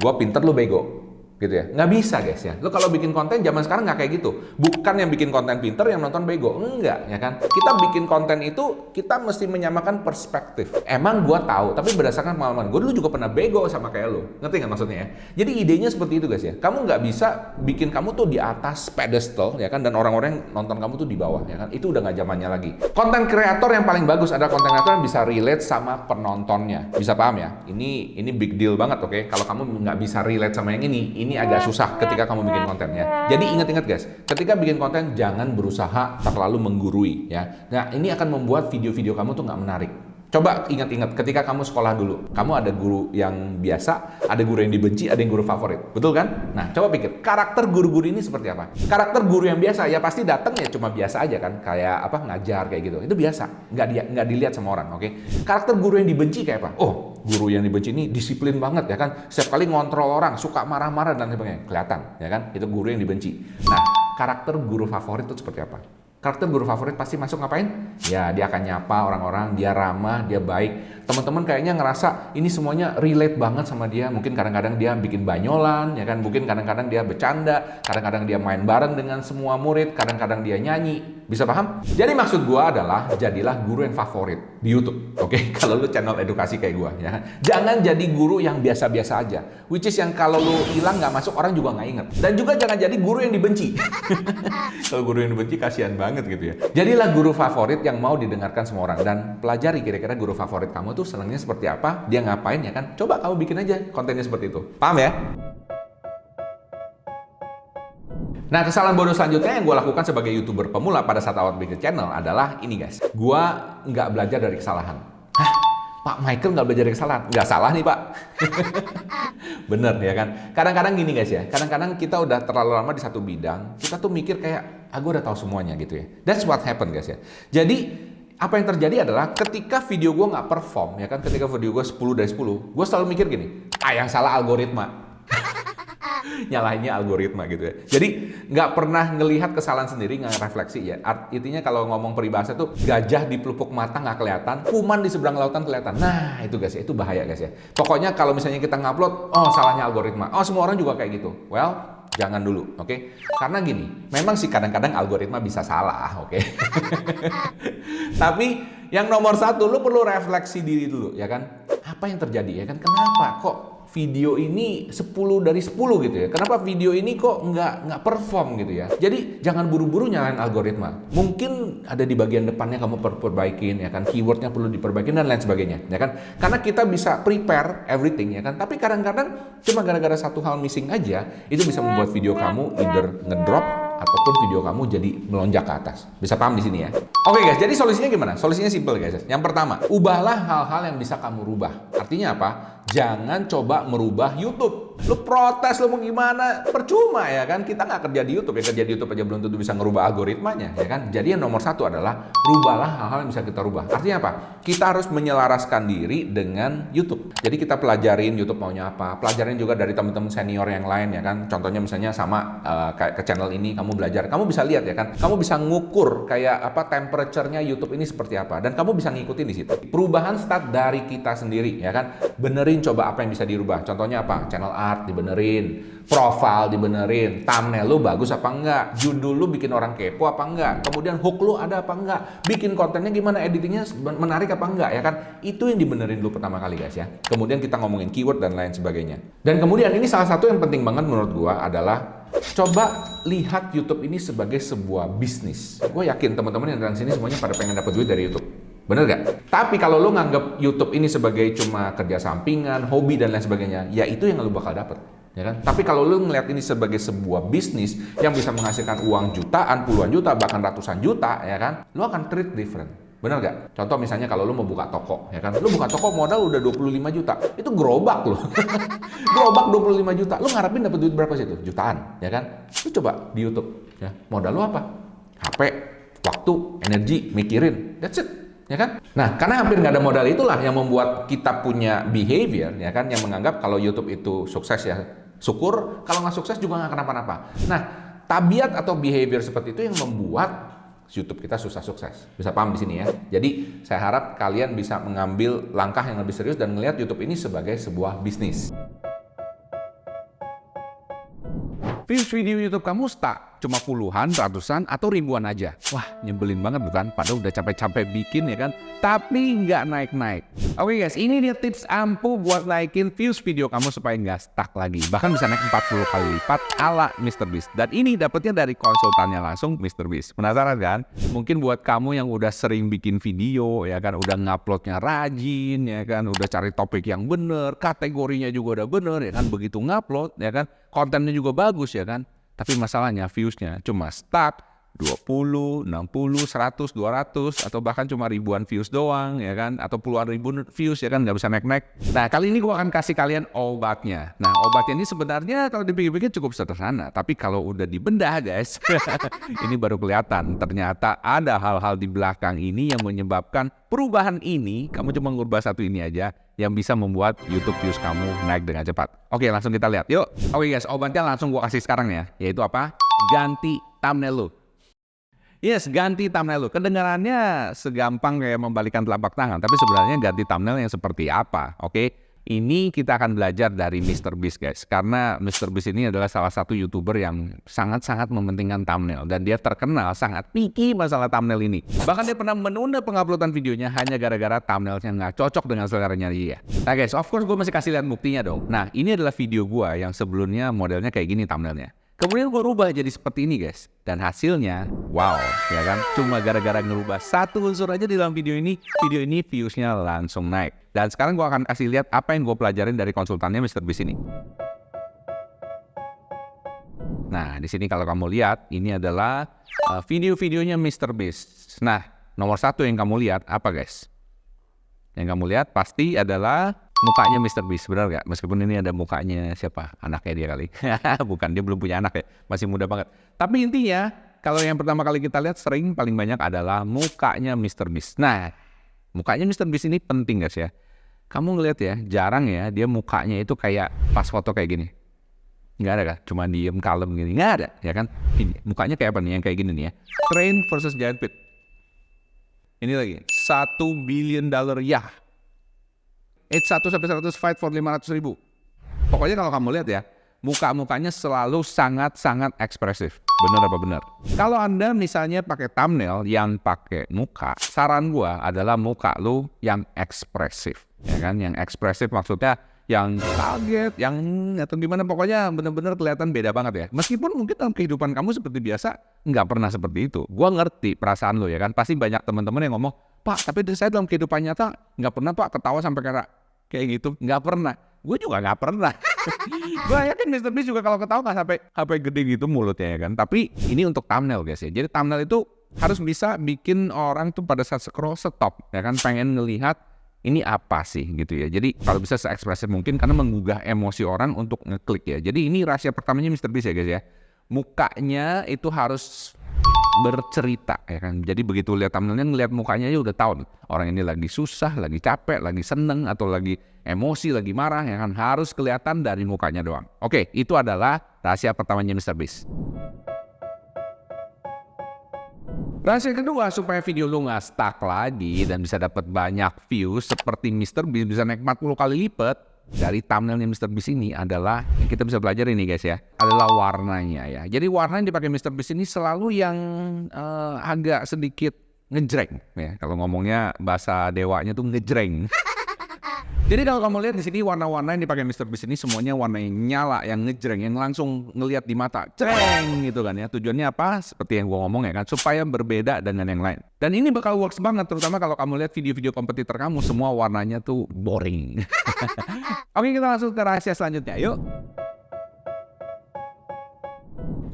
gua pinter lu bego. Gitu ya, nggak bisa guys ya. Lo kalau bikin konten zaman sekarang nggak kayak gitu. Bukan yang bikin konten pinter yang nonton bego, enggak ya kan. Kita bikin konten itu kita mesti menyamakan perspektif. Emang gua tahu, tapi berdasarkan pengalaman gue dulu juga pernah bego sama kayak lo. Ngerti nggak maksudnya ya? Jadi idenya seperti itu guys ya. Kamu nggak bisa bikin kamu tuh di atas pedestal ya kan, dan orang-orang yang nonton kamu tuh di bawah ya kan. Itu udah nggak zamannya lagi. Konten kreator yang paling bagus adalah konten kreator yang bisa relate sama penontonnya. Bisa paham ya? Ini big deal banget, oke? Kalau kamu nggak bisa relate sama yang ini agak susah ketika kamu bikin kontennya. Jadi ingat-ingat guys, ketika bikin konten jangan berusaha terlalu menggurui ya. Nah ini akan membuat video-video kamu tuh nggak menarik. Coba ingat-ingat ketika kamu sekolah dulu, kamu ada guru yang biasa, ada guru yang dibenci, ada yang guru favorit, betul kan? Nah coba pikir, karakter guru-guru ini seperti apa? Karakter guru yang biasa ya pasti datang ya cuma biasa aja kan, kayak apa ngajar kayak gitu, itu biasa, nggak dilihat sama orang, oke? Karakter guru yang dibenci kayak apa? Oh, guru yang dibenci ini disiplin banget ya kan, setiap kali ngontrol orang, suka marah-marah dan sebagainya, kelihatan ya kan? Itu guru yang dibenci. Nah karakter guru favorit itu seperti apa? Karakter guru favorit pasti masuk ngapain? Ya, dia akan nyapa orang-orang, dia ramah, dia baik. Teman-teman kayaknya ngerasa ini semuanya relate banget sama dia. Mungkin kadang-kadang dia bikin banyolan, ya kan? Mungkin kadang-kadang dia bercanda, kadang-kadang dia main bareng dengan semua murid, kadang-kadang dia nyanyi. Bisa paham? Jadi maksud gua adalah jadilah guru yang favorit di YouTube. Oke? Kalau lu channel edukasi kayak gua, ya. Jangan jadi guru yang biasa-biasa aja. Which is yang kalau lu hilang nggak masuk orang juga nggak inget. Dan juga jangan jadi guru yang dibenci. Kalau guru yang dibenci kasihan banget gitu ya. Jadilah guru favorit yang mau didengarkan semua orang dan pelajari kira-kira guru favorit kamu tuh senangnya seperti apa, dia ngapain ya kan. Coba kamu bikin aja kontennya seperti itu. Paham ya? Nah, kesalahan bodoh selanjutnya yang gue lakukan sebagai YouTuber pemula pada saat awal bikin channel adalah ini guys. Gue nggak belajar dari kesalahan. Hah? Pak Michael nggak belajar dari kesalahan? Nggak salah nih Pak. Bener ya kan? Kadang-kadang gini guys ya. Kadang-kadang kita udah terlalu lama di satu bidang. Kita tuh mikir kayak, gue udah tahu semuanya gitu ya. That's what happened guys ya. Jadi, apa yang terjadi adalah ketika video gue nggak perform ya kan. Ketika video gue 10 dari 10. Gue selalu mikir gini, yang salah algoritma. Nyalahinnya algoritma gitu ya. Jadi nggak pernah ngelihat kesalahan sendiri, nggak refleksi ya. Intinya kalau ngomong peribahasa tuh gajah di pelupuk mata nggak kelihatan, kuman di seberang lautan kelihatan. Nah itu guys ya, itu bahaya guys ya. Pokoknya kalau misalnya kita ngupload, salahnya algoritma. Semua orang juga kayak gitu. Well, jangan dulu, oke? Karena gini, memang sih kadang-kadang algoritma bisa salah, oke? Tapi yang nomor satu, lu perlu refleksi diri dulu, ya kan? Apa yang terjadi ya kan? Kenapa kok video ini 10 dari 10 gitu ya? Kenapa video ini kok nggak perform gitu ya? Jadi jangan buru-buru nyalain algoritma. Mungkin ada di bagian depannya kamu perlu perbaikin ya kan, keywordnya perlu diperbaikin dan lain sebagainya ya kan. Karena kita bisa prepare everything ya kan, tapi kadang-kadang cuma gara-gara satu hal missing aja, itu bisa membuat video kamu either ngedrop ataupun video kamu jadi melonjak ke atas. Bisa paham di sini ya? Oke guys, jadi solusinya gimana? Solusinya simple guys. Yang pertama, ubahlah hal-hal yang bisa kamu rubah. Artinya apa? Jangan coba merubah YouTube. Lu protes, lu mau gimana, percuma ya kan. Kita nggak kerja di YouTube, ya kerja di YouTube aja belum tentu bisa ngerubah algoritmanya ya kan. Jadi yang nomor satu adalah rubahlah hal-hal yang bisa kita rubah. Artinya apa? Kita harus menyelaraskan diri dengan YouTube. Jadi kita pelajarin YouTube maunya apa, pelajarin juga dari teman-teman senior yang lain ya kan. Contohnya misalnya sama kayak ke channel ini kamu belajar, kamu bisa lihat ya kan. Kamu bisa ngukur kayak apa temperature-nya YouTube ini seperti apa, dan kamu bisa ngikutin di situ. Perubahan start dari kita sendiri ya kan. Benerin coba apa yang bisa dirubah. Contohnya apa? Channel art dibenerin, profile dibenerin, thumbnail lu bagus apa enggak, judul lu bikin orang kepo apa enggak, kemudian hook lu ada apa enggak, bikin kontennya gimana, editingnya menarik apa enggak ya kan. Itu yang dibenerin dulu pertama kali guys ya. Kemudian kita ngomongin keyword dan lain sebagainya. Dan kemudian ini salah satu yang penting banget menurut gua adalah coba lihat YouTube ini sebagai sebuah bisnis. Gue yakin teman-teman yang datang sini semuanya pada pengen dapat duit dari YouTube. Bener gak? Tapi kalau lo nganggap YouTube ini sebagai cuma kerja sampingan, hobi dan lain sebagainya, ya itu yang lo bakal dapet. Ya kan? Tapi kalau lo ngeliat ini sebagai sebuah bisnis yang bisa menghasilkan uang jutaan, puluhan juta, bahkan ratusan juta, ya kan? Lo akan treat different. Bener gak? Contoh misalnya kalau lo mau buka toko, ya kan? Lo buka toko modal udah 25 juta. Itu gerobak lo. Gerobak 25 juta. Lo ngarepin dapat duit berapa sih itu? Jutaan, ya kan? Lo coba di YouTube, ya. Modal lo apa? HP, waktu, energi, mikirin. That's it. Ya kan? Nah, karena hampir nggak ada modal itulah yang membuat kita punya behavior, ya kan, yang menganggap kalau YouTube itu sukses ya syukur, kalau nggak sukses juga nggak kenapa-napa. Nah, tabiat atau behavior seperti itu yang membuat YouTube kita susah sukses. Bisa paham di sini ya? Jadi, saya harap kalian bisa mengambil langkah yang lebih serius dan melihat YouTube ini sebagai sebuah bisnis. Views video YouTube kamu stuck, cuma puluhan, ratusan, atau ribuan aja. Wah, nyebelin banget bukan? Padahal udah capek-capek bikin ya kan? Tapi nggak naik-naik. Oke guys, ini dia tips ampuh buat naikin views video kamu supaya nggak stuck lagi. Bahkan bisa naik 40 kali lipat ala MrBeast. Dan ini dapetnya dari konsultannya langsung MrBeast. Penasaran kan? Mungkin buat kamu yang udah sering bikin video, ya kan? Udah nguploadnya rajin, ya kan? Udah cari topik yang bener, kategorinya juga udah bener, ya kan? Begitu ngupload, ya kan? Kontennya juga bagus ya kan, tapi masalahnya viewsnya cuma stuck 20, 60, 100, 200 atau bahkan cuma ribuan views doang ya kan, atau puluhan ribu views ya kan, nggak bisa naik-naik. Nah kali ini gua akan kasih kalian obatnya. Nah obatnya ini sebenarnya kalau dipikir-pikir cukup sederhana, tapi kalau udah dibedah guys, ini baru kelihatan ternyata ada hal-hal di belakang ini yang menyebabkan perubahan ini. Kamu cuma ngubah satu ini aja yang bisa membuat YouTube views kamu naik dengan cepat. Oke, langsung kita lihat. Yuk. Oke guys, obatnya langsung gua kasih sekarang ya. Yaitu apa? Ganti thumbnail lu. Yes, ganti thumbnail lu. Kedengarannya segampang kayak membalikan telapak tangan, tapi sebenarnya ganti thumbnail yang seperti apa? Oke. Ini kita akan belajar dari MrBeast guys. Karena MrBeast ini adalah salah satu YouTuber yang sangat-sangat mementingkan thumbnail. Dan dia terkenal sangat picky masalah thumbnail ini. Bahkan dia pernah menunda penguploadan videonya hanya gara-gara thumbnailnya nggak cocok dengan seleranya dia. Nah guys, of course gue masih kasih lihat buktinya dong. Nah ini adalah video gue yang sebelumnya modelnya kayak gini thumbnailnya. Kemudian gue rubah jadi seperti ini guys. Dan hasilnya, wow, ya kan? Cuma gara-gara ngerubah satu unsur aja di dalam video ini viewsnya langsung naik. Dan sekarang gue akan kasih lihat apa yang gue pelajarin dari konsultannya MrBeast ini. Nah, di sini kalau kamu lihat, ini adalah video-videonya MrBeast. Nah, nomor satu yang kamu lihat apa guys? Yang kamu lihat pasti adalah mukanya MrBeast, benar nggak? Meskipun ini ada mukanya siapa? Anaknya dia kali. Bukan, dia belum punya anak ya, masih muda banget. Tapi intinya, kalau yang pertama kali kita lihat sering paling banyak adalah mukanya MrBeast. Nah, mukanya MrBeast ini penting guys ya. Kamu ngeliat ya, jarang ya dia mukanya itu kayak pas foto kayak gini. Nggak ada kan? Cuma diem, kalem gini. Nggak ada, ya kan? Ini, mukanya kayak apa nih? Yang kayak gini nih ya. Train versus Giant Pit. Ini lagi, $1 billion ya. 1 sampai 100 fight for 500.000. Pokoknya kalau kamu lihat ya, muka-mukanya selalu sangat-sangat ekspresif. Bener apa bener? Kalau Anda misalnya pakai thumbnail yang pakai muka, saran gua adalah muka lu yang ekspresif. Ya kan? Yang ekspresif maksudnya yang kaget, yang atau gimana, pokoknya bener-bener kelihatan beda banget ya. Meskipun mungkin dalam kehidupan kamu seperti biasa, nggak pernah seperti itu. Gua ngerti perasaan lo ya kan. Pasti banyak teman-teman yang ngomong, Pak, tapi saya dalam kehidupan nyata nggak pernah Pak ketawa sampai kayak gitu. Nggak pernah. Gue juga nggak pernah. Gue yakin MrBeast juga kalau ketawa nggak sampai gede gitu mulutnya ya kan. Tapi ini untuk thumbnail guys ya. Jadi thumbnail itu harus bisa bikin orang tuh pada saat scroll stop ya kan, pengen ngelihat ini apa sih gitu ya. Jadi kalau bisa se-ekspresif mungkin karena menggugah emosi orang untuk ngeklik ya. Jadi ini rahasia pertamanya MrBeast ya guys ya. Mukanya itu harus bercerita ya kan. Jadi begitu lihat thumbnailnya, ngeliat mukanya aja udah tahu nih, orang ini lagi susah, lagi capek, lagi seneng, atau lagi emosi, lagi marah ya kan. Harus kelihatan dari mukanya doang. Oke, itu adalah rahasia pertamanya MrBeast. Rahasia kedua supaya video lu nggak stuck lagi dan bisa dapat banyak views seperti MrBeast, bisa naik 40 kali lipat dari thumbnailnya MrBeast ini adalah yang kita bisa belajar ini guys ya, adalah warnanya ya. Jadi warna yang dipakai MrBeast ini selalu yang agak sedikit ngejreng ya. Kalau ngomongnya bahasa dewanya tuh ngejreng. Jadi kalau kamu lihat di sini warna-warna yang dipakai MrBeast ini semuanya warna yang nyala, yang ngejreng, yang langsung ngelihat di mata, cereng gitu kan ya. Tujuannya apa? Seperti yang gua ngomong ya kan, supaya berbeda dengan yang lain. Dan ini bakal works banget, terutama kalau kamu lihat video-video kompetitor kamu, semua warnanya tuh boring. Oke, kita langsung ke rahasia selanjutnya, yuk.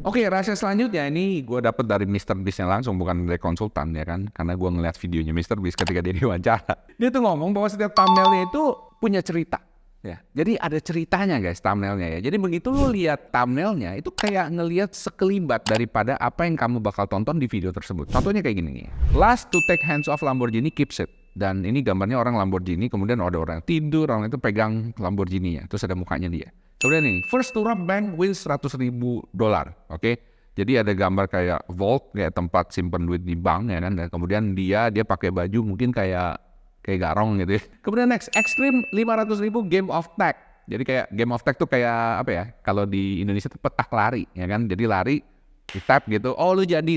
Oke, rahasia selanjutnya ini gue dapet dari MrBeast yang langsung, bukan dari konsultan ya kan. Karena gue ngeliat videonya MrBeast ketika dia diwawancara. Dia tuh ngomong bahwa setiap thumbnailnya itu punya cerita. Ya, jadi ada ceritanya guys thumbnailnya ya. Jadi begitu lu lihat thumbnailnya itu kayak ngelihat sekelibat daripada apa yang kamu bakal tonton di video tersebut. Contohnya kayak gini nih. Last to take hands off Lamborghini keeps it. Dan ini gambarnya orang Lamborghini, kemudian ada orang tidur, orang itu pegang Lamborghini-nya. Terus ada mukanya dia. Kemudian ini, first to rob bank wins $100.000. Oke. Jadi ada gambar kayak vault, kayak tempat simpen duit di bank ya kan. Dan kemudian dia pakai baju mungkin kayak garong gitu ya. Kemudian next, extreme 500.000 game of tag. Jadi kayak game of tag tuh kayak apa ya? Kalau di Indonesia tuh petak lari ya kan. Jadi lari di tap gitu. Oh lu jadi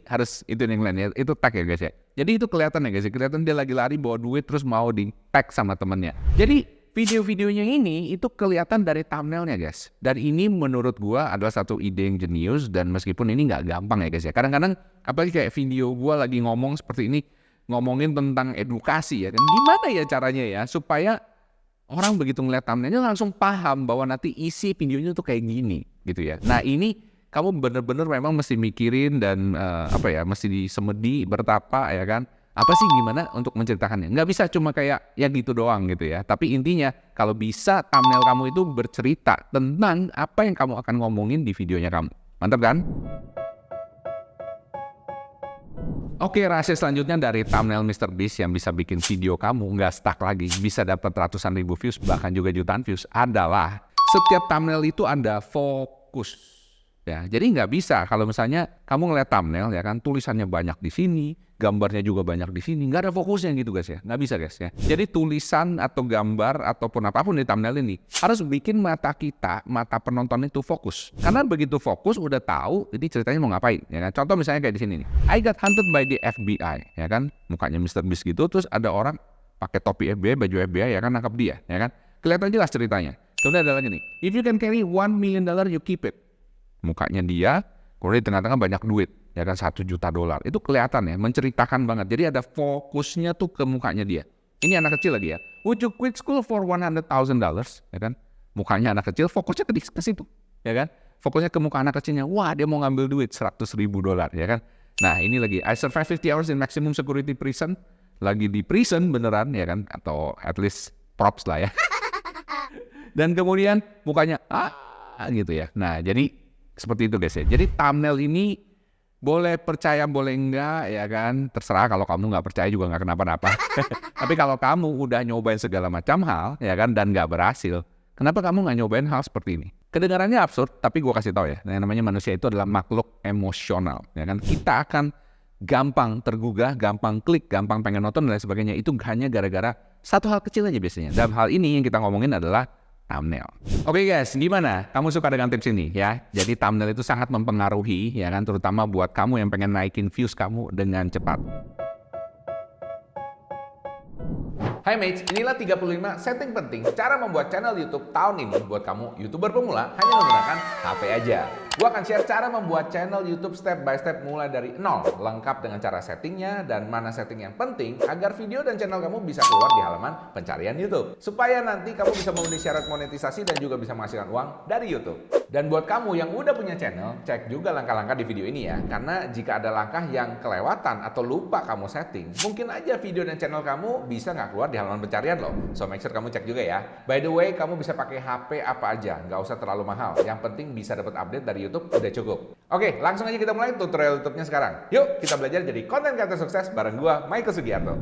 harus itu yang lain ya. Itu tag ya guys ya. Jadi itu kelihatan ya guys ya. Kelihatan dia lagi lari bawa duit terus mau di tag sama temennya. Jadi video-videonya ini itu kelihatan dari thumbnailnya guys. Dan ini menurut gua adalah satu ide yang jenius, dan meskipun ini nggak gampang ya guys ya. Kadang-kadang apalagi kayak video gua lagi ngomong seperti ini, ngomongin tentang edukasi ya kan. Gimana ya caranya ya supaya orang begitu ngeliat thumbnailnya langsung paham bahwa nanti isi videonya tuh kayak gini gitu ya. Nah ini kamu bener-bener memang mesti mikirin dan mesti disemedi, bertapa ya kan. Apa sih gimana untuk menceritakannya? Nggak bisa cuma kayak ya gitu doang gitu ya. Tapi intinya kalau bisa thumbnail kamu itu bercerita tentang apa yang kamu akan ngomongin di videonya kamu. Mantap kan? Oke, rahasia selanjutnya dari thumbnail MrBeast yang bisa bikin video kamu nggak stuck lagi, bisa dapat ratusan ribu views, bahkan juga jutaan views, adalah setiap thumbnail itu ada fokus. Ya, jadi nggak bisa kalau misalnya kamu ngeliat thumbnail ya kan, tulisannya banyak di sini, gambarnya juga banyak di sini, nggak ada fokusnya gitu guys ya, nggak bisa guys ya. Jadi tulisan atau gambar ataupun apapun di thumbnail ini harus bikin mata penonton itu fokus. Karena begitu fokus udah tahu ini ceritanya mau ngapain ya kan. Contoh misalnya kayak di sini nih, I got hunted by the FBI ya kan, mukanya MrBeast gitu, terus ada orang pakai topi FBI, baju FBI ya kan, nangkap dia ya kan, kelihatan jelas ceritanya. Kemudian ada lagi nih, if you can carry $1 million you keep it. Mukanya dia, kemudian di tengah-tengah banyak duit, ya kan $1 juta. Itu kelihatan ya, menceritakan banget. Jadi ada fokusnya tuh ke mukanya dia. Ini anak kecil lagi ya. Would you quit school for $100,000? Ya kan? Mukanya anak kecil, fokusnya ke situ, ya kan? Fokusnya ke muka anak kecilnya. Wah, dia mau ngambil duit $100.000, ya kan? Nah, ini lagi I survived 50 hours in maximum security prison. Lagi di prison beneran, ya kan? Atau at least props lah ya. Dan kemudian mukanya gitu ya. Nah, jadi seperti itu guys ya. Jadi thumbnail ini boleh percaya boleh enggak ya kan, terserah. Kalau kamu nggak percaya juga nggak kenapa-napa. Tapi kalau kamu udah nyobain segala macam hal ya kan dan nggak berhasil, kenapa kamu nggak nyobain hal seperti ini? Kedengarannya absurd, tapi gue kasih tahu ya, yang namanya manusia itu adalah makhluk emosional ya kan. Kita akan gampang tergugah, gampang klik, gampang pengen nonton dan lain sebagainya. Itu hanya gara-gara satu hal kecil aja biasanya. Dalam hal ini yang kita ngomongin adalah thumbnail. Oke guys, gimana? Kamu suka dengan tips ini ya? Jadi thumbnail itu sangat mempengaruhi ya kan, terutama buat kamu yang pengen naikin views kamu dengan cepat. Hai mates, inilah 35 setting penting cara membuat channel YouTube tahun ini buat kamu YouTuber pemula hanya menggunakan HP aja. Gue akan share cara membuat channel YouTube step by step mulai dari nol, lengkap dengan cara settingnya dan mana setting yang penting agar video dan channel kamu bisa keluar di halaman pencarian YouTube. Supaya nanti kamu bisa memenuhi syarat monetisasi dan juga bisa menghasilkan uang dari YouTube. Dan buat kamu yang udah punya channel, cek juga langkah-langkah di video ini ya. Karena jika ada langkah yang kelewatan atau lupa kamu setting, mungkin aja video dan channel kamu bisa nggak keluar di halaman pencarian loh. So make sure kamu cek juga ya. By the way, kamu bisa pakai HP apa aja, nggak usah terlalu mahal. Yang penting bisa dapat update dari YouTube, udah cukup. Oke, langsung aja kita mulai tutorial YouTube-nya sekarang. Yuk, kita belajar jadi konten kreator sukses bareng gua, Michael Sugiarto.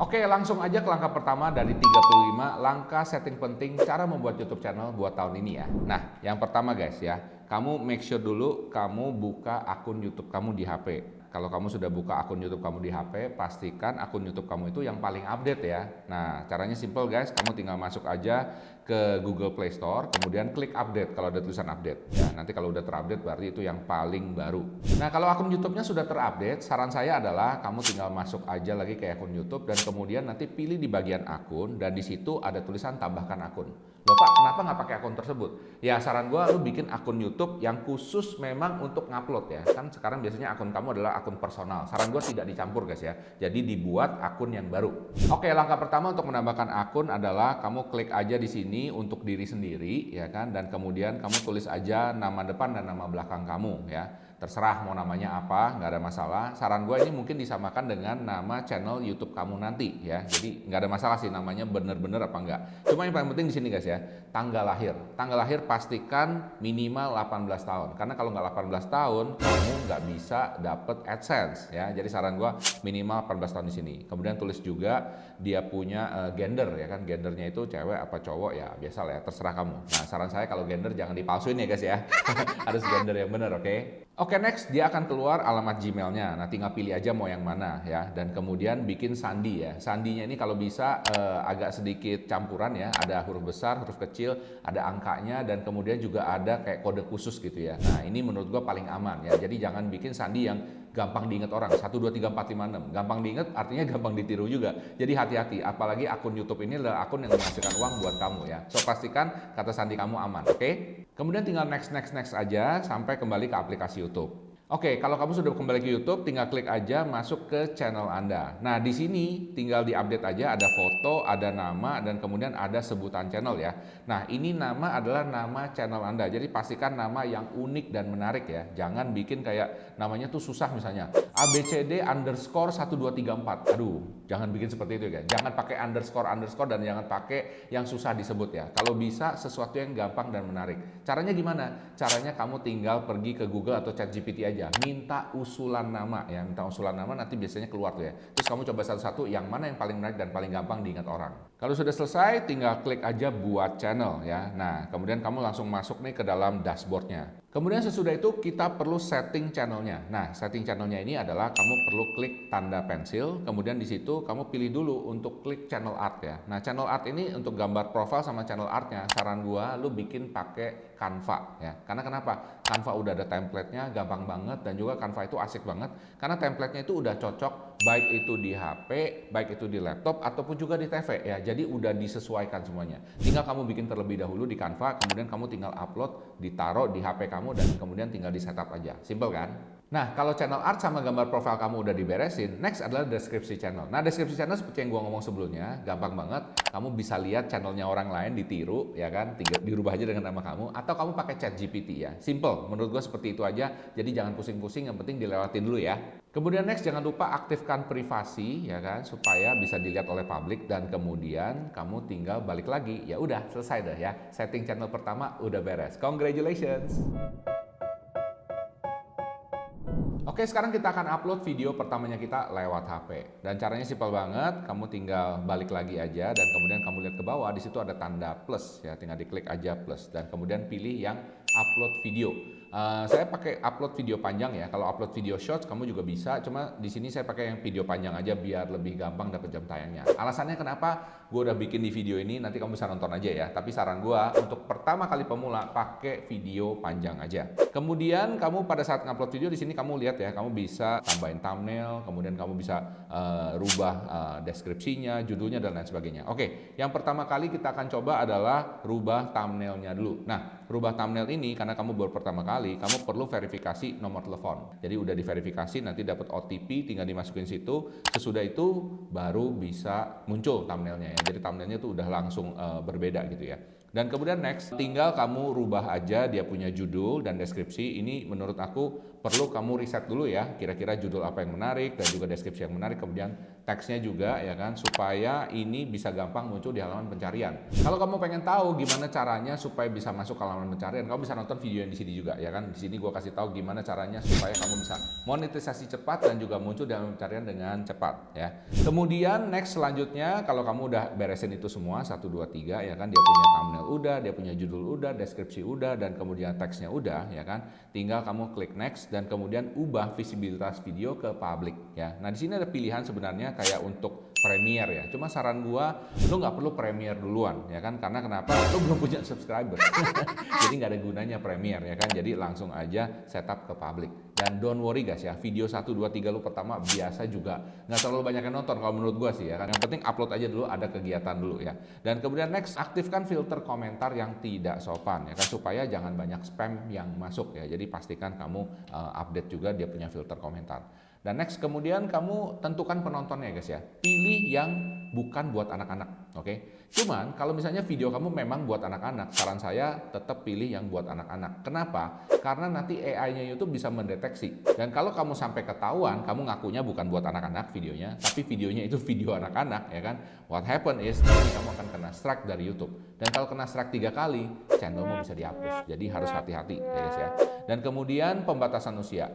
Oke, langsung aja ke langkah pertama dari 35 langkah setting penting cara membuat YouTube channel buat tahun ini ya. Nah, yang pertama guys ya, kamu make sure dulu kamu buka akun YouTube kamu di HP. Kalau kamu sudah buka akun YouTube kamu di HP, pastikan akun YouTube kamu itu yang paling update ya. Nah, caranya simple guys, kamu tinggal masuk aja ke Google Play Store, kemudian klik update kalau ada tulisan update. Ya, nanti kalau udah terupdate berarti itu yang paling baru. Nah, kalau akun YouTube-nya sudah terupdate, saran saya adalah kamu tinggal masuk aja lagi ke akun YouTube dan kemudian nanti pilih di bagian akun dan di situ ada tulisan tambahkan akun. Loh Pak, kenapa nggak pakai akun tersebut? Ya saran gue lu bikin akun YouTube yang khusus memang untuk ngupload ya. Kan sekarang biasanya akun kamu adalah akun personal. Saran gue tidak dicampur guys ya. Jadi dibuat akun yang baru. Oke, langkah pertama untuk menambahkan akun adalah kamu klik aja di sini untuk diri sendiri ya kan. Dan kemudian kamu tulis aja nama depan dan nama belakang kamu ya. Terserah mau namanya apa, nggak ada masalah. Saran gue ini mungkin disamakan dengan nama channel YouTube kamu nanti ya. Jadi nggak ada masalah sih namanya bener-bener apa enggak. Cuma yang paling penting di sini guys ya, tanggal lahir. Tanggal lahir pastikan minimal 18 tahun. Karena kalau nggak 18 tahun, kamu nggak bisa dapet AdSense ya. Jadi saran gue minimal 18 tahun di sini. Kemudian tulis juga dia punya gender ya kan. Gendernya itu cewek apa cowok ya biasa lah ya, terserah kamu. Nah saran saya kalau gender jangan dipalsuin ya guys ya. Harus gender yang bener, oke? Oke, next dia akan keluar alamat Gmail-nya. Nah, tinggal pilih aja mau yang mana ya. Dan kemudian bikin sandi ya. Sandinya ini kalau bisa agak sedikit campuran ya. Ada huruf besar, huruf kecil, ada angkanya, dan kemudian juga ada kayak kode khusus gitu ya. Nah, ini menurut gua paling aman ya. Jadi jangan bikin sandi yang gampang diingat orang. 1, 2, 3, 4, 5, 6. Gampang diingat artinya gampang ditiru juga. Jadi hati-hati. Apalagi akun YouTube ini adalah akun yang menghasilkan uang buat kamu ya. So, pastikan kata sandi kamu aman, oke? Kemudian tinggal next aja sampai kembali ke aplikasi YouTube. Oke, kalau kamu sudah kembali ke YouTube, tinggal klik aja masuk ke channel Anda. Nah, di sini tinggal diupdate aja, ada foto, ada nama, dan kemudian ada sebutan channel ya. Nah, ini nama adalah nama channel Anda. Jadi pastikan nama yang unik dan menarik ya. Jangan bikin kayak namanya tuh susah misalnya. ABCD_1234. Aduh, jangan bikin seperti itu ya. Jangan pakai underscore dan jangan pakai yang susah disebut ya. Kalau bisa sesuatu yang gampang dan menarik. Caranya gimana? Caranya kamu tinggal pergi ke Google atau ChatGPT aja. Minta usulan nama ya, minta usulan nama nanti biasanya keluar tuh ya. Terus kamu coba satu-satu yang mana yang paling menarik dan paling gampang diingat orang. Kalau sudah selesai tinggal klik aja buat channel ya. Nah kemudian kamu langsung masuk nih ke dalam dashboardnya. Kemudian sesudah itu kita perlu setting channelnya. Nah, setting channelnya ini adalah kamu perlu klik tanda pensil, kemudian di situ kamu pilih dulu untuk klik channel art ya. Nah, channel art ini untuk gambar profile sama channel artnya, saran gua lu bikin pakai Canva ya. Karena kenapa? Canva udah ada template-nya, gampang banget dan juga Canva itu asik banget karena template-nya itu udah cocok baik itu di HP, baik itu di laptop ataupun juga di TV ya. Jadi udah disesuaikan semuanya. Tinggal kamu bikin terlebih dahulu di Canva, kemudian kamu tinggal upload, ditaruh di HP kamu dan kemudian tinggal di setup aja. Simple kan? Nah, kalau channel art sama gambar profile kamu udah diberesin, next adalah deskripsi channel. Nah, deskripsi channel seperti yang gua ngomong sebelumnya, gampang banget. Kamu bisa lihat channelnya orang lain, ditiru, ya kan? Dirubah aja dengan nama kamu, atau kamu pakai ChatGPT ya. Simple, menurut gua seperti itu aja. Jadi jangan pusing-pusing, yang penting dilewatin dulu ya. Kemudian next, jangan lupa aktifkan privasi, ya kan? Supaya bisa dilihat oleh publik dan kemudian kamu tinggal balik lagi. Ya udah, selesai dah ya. Setting channel pertama udah beres. Congratulations! Oke, sekarang kita akan upload video pertamanya kita lewat HP. Dan caranya simpel banget, kamu tinggal balik lagi aja dan kemudian kamu lihat ke bawah, di situ ada tanda plus ya, tinggal diklik aja plus dan kemudian pilih yang upload video. Saya pakai upload video panjang ya. Kalau upload video shorts kamu juga bisa, cuma di sini saya pakai yang video panjang aja biar lebih gampang dapat jam tayangnya. Alasannya kenapa? Gue udah bikin di video ini, nanti kamu bisa nonton aja ya. Tapi saran gue untuk pertama kali pemula pakai video panjang aja. Kemudian kamu pada saat ngupload video di sini kamu lihat ya, kamu bisa tambahin thumbnail, kemudian kamu bisa rubah deskripsinya, judulnya dan lain sebagainya. Oke, yang pertama kali kita akan coba adalah rubah thumbnailnya dulu. Nah, rubah thumbnail ini karena kamu baru pertama kali, kamu perlu verifikasi nomor telepon. Jadi udah diverifikasi, nanti dapat OTP, tinggal dimasukin situ. Sesudah itu baru bisa muncul thumbnailnya ya. Jadi thumbnailnya tuh udah langsung berbeda gitu ya. Dan kemudian next, tinggal kamu rubah aja dia punya judul dan deskripsi. Ini menurut aku perlu kamu riset dulu ya, kira-kira judul apa yang menarik dan juga deskripsi yang menarik, kemudian teksnya juga ya kan, supaya ini bisa gampang muncul di halaman pencarian. Kalau kamu pengen tahu gimana caranya supaya bisa masuk ke halaman pencarian, kamu bisa nonton video yang di sini juga ya kan. Di sini gua kasih tahu gimana caranya supaya kamu bisa monetisasi cepat dan juga muncul di halaman pencarian dengan cepat ya. Kemudian next selanjutnya, kalau kamu udah beresin itu semua 1 2 3 ya kan, dia punya thumbnail udah, dia punya judul udah, deskripsi udah, dan kemudian teksnya udah ya kan. Tinggal kamu klik next dan kemudian ubah visibilitas video ke public ya. Nah, di sini ada pilihan sebenarnya kayak untuk Premiere ya. Cuma saran gua, lu nggak perlu Premiere duluan ya kan, karena kenapa? Lu belum punya subscriber. Jadi nggak ada gunanya Premiere ya kan. Jadi langsung aja setup ke public. Dan don't worry guys ya, video 1 2 3 lu pertama biasa juga nggak terlalu banyak yang nonton kalau menurut gua sih ya kan. Yang penting upload aja dulu, ada kegiatan dulu ya. Dan kemudian next, aktifkan filter komentar yang tidak sopan ya kan, supaya jangan banyak spam yang masuk ya. Jadi pastikan kamu update juga dia punya filter komentar. Dan next, kemudian kamu tentukan penontonnya guys ya. Pilih yang bukan buat anak-anak, oke? Cuman kalau misalnya video kamu memang buat anak-anak, saran saya tetap pilih yang buat anak-anak. Kenapa? Karena nanti AI-nya YouTube bisa mendeteksi. Dan kalau kamu sampai ketahuan, kamu ngakunya bukan buat anak-anak videonya, tapi videonya itu video anak-anak ya kan. What happen is nanti kamu akan kena strike dari YouTube. Dan kalau kena strike 3 kali, channelmu bisa dihapus. Jadi harus hati-hati ya guys ya. Dan kemudian pembatasan usia.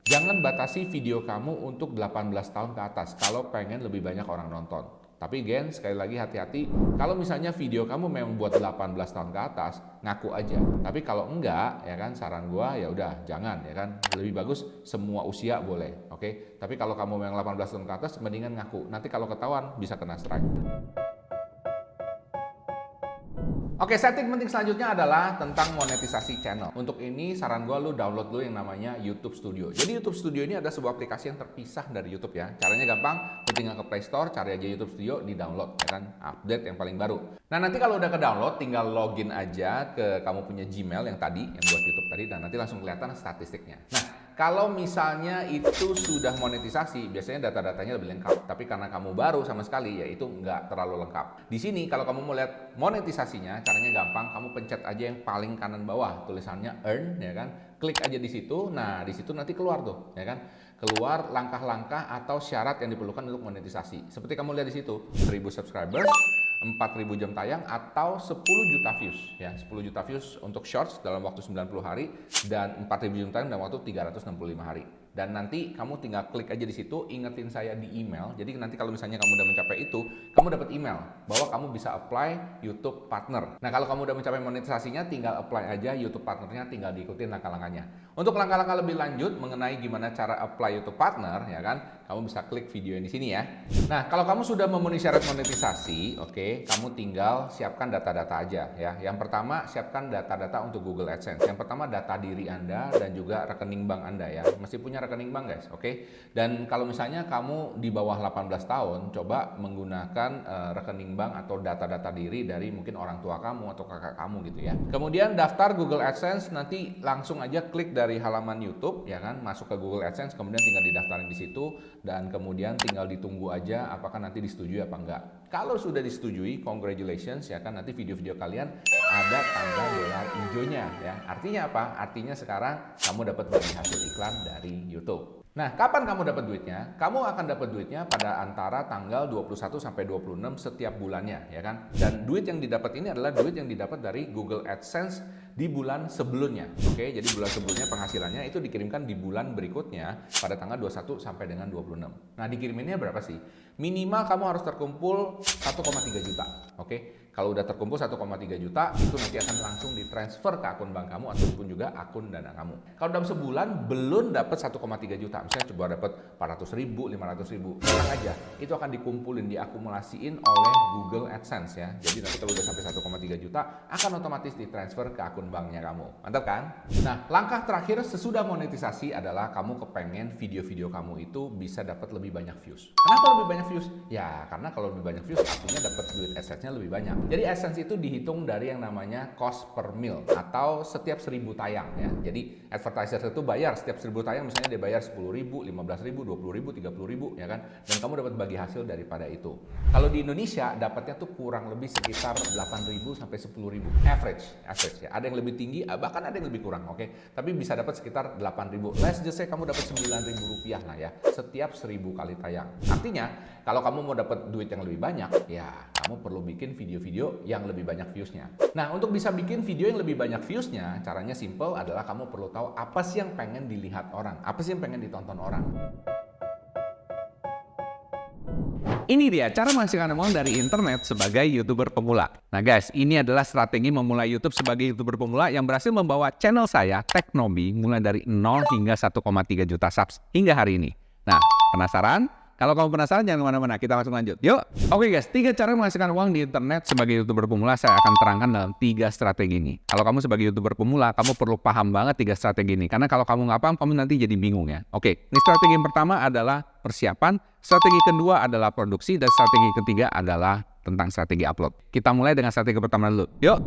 Jangan batasi video kamu untuk 18 tahun ke atas kalau pengen lebih banyak orang nonton. Tapi again, sekali lagi hati-hati, kalau misalnya video kamu memang buat 18 tahun ke atas, ngaku aja. Tapi kalau enggak, ya kan, saran gua ya udah jangan ya kan. Lebih bagus semua usia boleh, oke? Tapi kalau kamu memang 18 tahun ke atas, mendingan ngaku. Nanti kalau ketahuan bisa kena strike. Oke, setting penting selanjutnya adalah tentang monetisasi channel. Untuk ini saran gue, lu download dulu yang namanya YouTube Studio. Jadi YouTube Studio ini ada sebuah aplikasi yang terpisah dari YouTube ya. Caranya gampang, lu tinggal ke Play Store, cari aja YouTube Studio, di download ya kan, update yang paling baru. Nah, nanti kalau udah ke download, tinggal login aja ke kamu punya Gmail yang tadi, yang buat YouTube tadi, dan nanti langsung kelihatan statistiknya. Nah, kalau misalnya itu sudah monetisasi, biasanya data-datanya lebih lengkap. Tapi karena kamu baru sama sekali, ya itu nggak terlalu lengkap. Di sini kalau kamu mau lihat monetisasinya, caranya gampang. Kamu pencet aja yang paling kanan bawah, tulisannya Earn, ya kan? Klik aja di situ. Nah, di situ nanti keluar tuh, ya kan? Keluar langkah-langkah atau syarat yang diperlukan untuk monetisasi. Seperti kamu lihat di situ, 1000 subscribers, 4.000 jam tayang atau 10 juta views ya, 10 juta views untuk shorts dalam waktu 90 hari dan 4.000 jam tayang dalam waktu 365 hari. Dan nanti kamu tinggal klik aja di situ, ingetin saya di email. Jadi nanti kalau misalnya kamu udah mencapai itu, kamu dapat email bahwa kamu bisa apply YouTube Partner. Nah, kalau kamu udah mencapai monetisasinya, tinggal apply aja YouTube Partnernya, tinggal diikutin langkah-langkahnya. Untuk langkah-langkah lebih lanjut mengenai gimana cara apply YouTube Partner, ya kan, kamu bisa klik video yang di sini ya. Nah, kalau kamu sudah memenuhi syarat monetisasi, oke, kamu tinggal siapkan data-data aja ya. Yang pertama, siapkan data-data untuk Google AdSense. Yang pertama, data diri Anda dan juga rekening bank Anda ya. Mesti punya rekening bank guys, oke? Dan kalau misalnya kamu di bawah 18 tahun, coba menggunakan rekening bank atau data-data diri dari mungkin orang tua kamu atau kakak kamu gitu ya. Kemudian daftar Google AdSense, nanti langsung aja klik dari halaman YouTube ya kan, masuk ke Google AdSense, kemudian tinggal didaftarin di situ dan kemudian tinggal ditunggu aja apakah nanti disetujui apa enggak. Kalau sudah disetujui, congratulations ya kan, nanti video-video kalian ada tanda dolar hijaunya ya. Artinya apa? Artinya sekarang kamu dapat bagi hasil iklan dari YouTube. Nah, kapan kamu dapat duitnya? Kamu akan dapat duitnya pada antara tanggal 21 sampai 26 setiap bulannya, ya kan? Dan duit yang didapat ini adalah duit yang didapat dari Google AdSense di bulan sebelumnya. Oke, jadi bulan sebelumnya penghasilannya itu dikirimkan di bulan berikutnya pada tanggal 21 sampai dengan 26. Nah, dikiriminnya berapa sih? Minimal kamu harus terkumpul 1,3 juta. Oke. Kalau udah terkumpul 1,3 juta, itu nanti akan langsung ditransfer ke akun bank kamu ataupun juga akun Dana kamu. Kalau dalam sebulan belum dapat 1,3 juta, misalnya coba dapat 400.000, 500.000, tenang aja, itu akan dikumpulin, diakumulasiin oleh Google AdSense ya. Jadi nanti kalau udah sampai 1,3 juta, akan otomatis ditransfer ke akun banknya kamu. Mantap kan? Nah, langkah terakhir sesudah monetisasi adalah kamu kepengen video-video kamu itu bisa dapat lebih banyak views. Kenapa lebih banyak views? Ya, karena kalau lebih banyak views artinya dapat duit AdSense-nya lebih banyak. Jadi AdSense itu dihitung dari yang namanya cost per mil atau setiap 1000 tayang ya. Jadi advertiser itu bayar setiap 1000 tayang, misalnya dia bayar 10.000, 15.000, 20.000, 30.000 ya kan. Dan kamu dapat bagi hasil daripada itu. Kalau di Indonesia dapatnya tuh kurang lebih sekitar 8.000 sampai 10.000 average ya. Ada yang lebih tinggi, bahkan ada yang lebih kurang, oke. Tapi bisa dapat sekitar 8.000. Let's just say kamu dapat 9.000 rupiah lah ya setiap 1000 kali tayang. Artinya kalau kamu mau dapat duit yang lebih banyak, ya kamu perlu bikin video-video yang lebih banyak views-nya. Nah, untuk bisa bikin video yang lebih banyak views-nya, caranya simple adalah kamu perlu tahu apa sih yang pengen dilihat orang, apa sih yang pengen ditonton orang. Ini dia cara menghasilkan uang dari internet sebagai YouTuber pemula. Nah guys, ini adalah strategi memulai YouTube sebagai YouTuber pemula yang berhasil membawa channel saya, Teknobi, mulai dari 0 hingga 1,3 juta subs hingga hari ini. Nah, penasaran? Kalau kamu penasaran, jangan kemana-mana, kita langsung lanjut. Yuk! Oke guys, 3 cara menghasilkan uang di internet sebagai YouTuber pemula saya akan terangkan dalam 3 strategi ini. Kalau kamu sebagai YouTuber pemula, kamu perlu paham banget 3 strategi ini. Karena kalau kamu nggak paham, kamu nanti jadi bingung ya. Oke, ini strategi yang pertama adalah persiapan, strategi kedua adalah produksi, dan strategi ketiga adalah tentang strategi upload. Kita mulai dengan strategi pertama dulu. Yuk!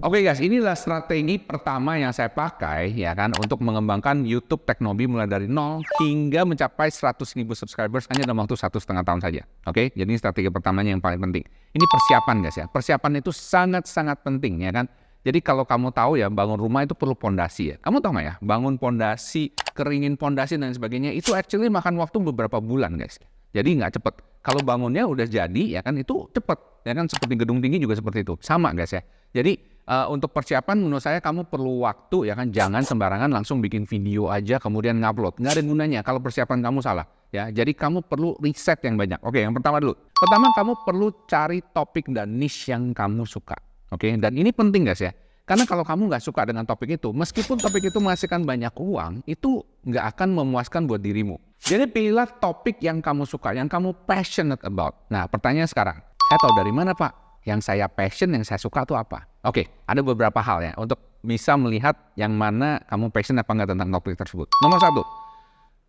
Oke guys, inilah strategi pertama yang saya pakai ya kan untuk mengembangkan YouTube Teknobi mulai dari 0 hingga mencapai 100.000 subscribers hanya dalam waktu 1,5 tahun saja. Oke, jadi ini strategi pertamanya yang paling penting. Ini persiapan guys ya. Persiapan itu sangat-sangat penting ya kan. Jadi kalau kamu tahu ya, bangun rumah itu perlu pondasi ya. Kamu tahu nggak ya, bangun pondasi, keringin pondasi dan sebagainya itu actually makan waktu beberapa bulan guys. Jadi nggak cepet. Kalau bangunnya udah jadi ya kan itu cepet. Ya kan seperti gedung tinggi juga seperti itu. Sama guys ya. Jadi untuk persiapan menurut saya kamu perlu waktu ya kan, jangan sembarangan langsung bikin video aja kemudian ngupload, nggak ada gunanya kalau persiapan kamu salah ya. Jadi kamu perlu riset yang banyak. Oke, yang pertama dulu, kamu perlu cari topik dan niche yang kamu suka. Oke, dan ini penting guys ya, karena kalau kamu nggak suka dengan topik itu, meskipun topik itu menghasilkan banyak uang, itu nggak akan memuaskan buat dirimu. Jadi pilihlah topik yang kamu suka, yang kamu passionate about. Nah pertanyaan sekarang, saya tahu dari mana Pak yang saya passion, yang saya suka itu apa? Oke, ada beberapa hal ya untuk bisa melihat yang mana kamu passion apa enggak tentang topik tersebut. Nomor 1,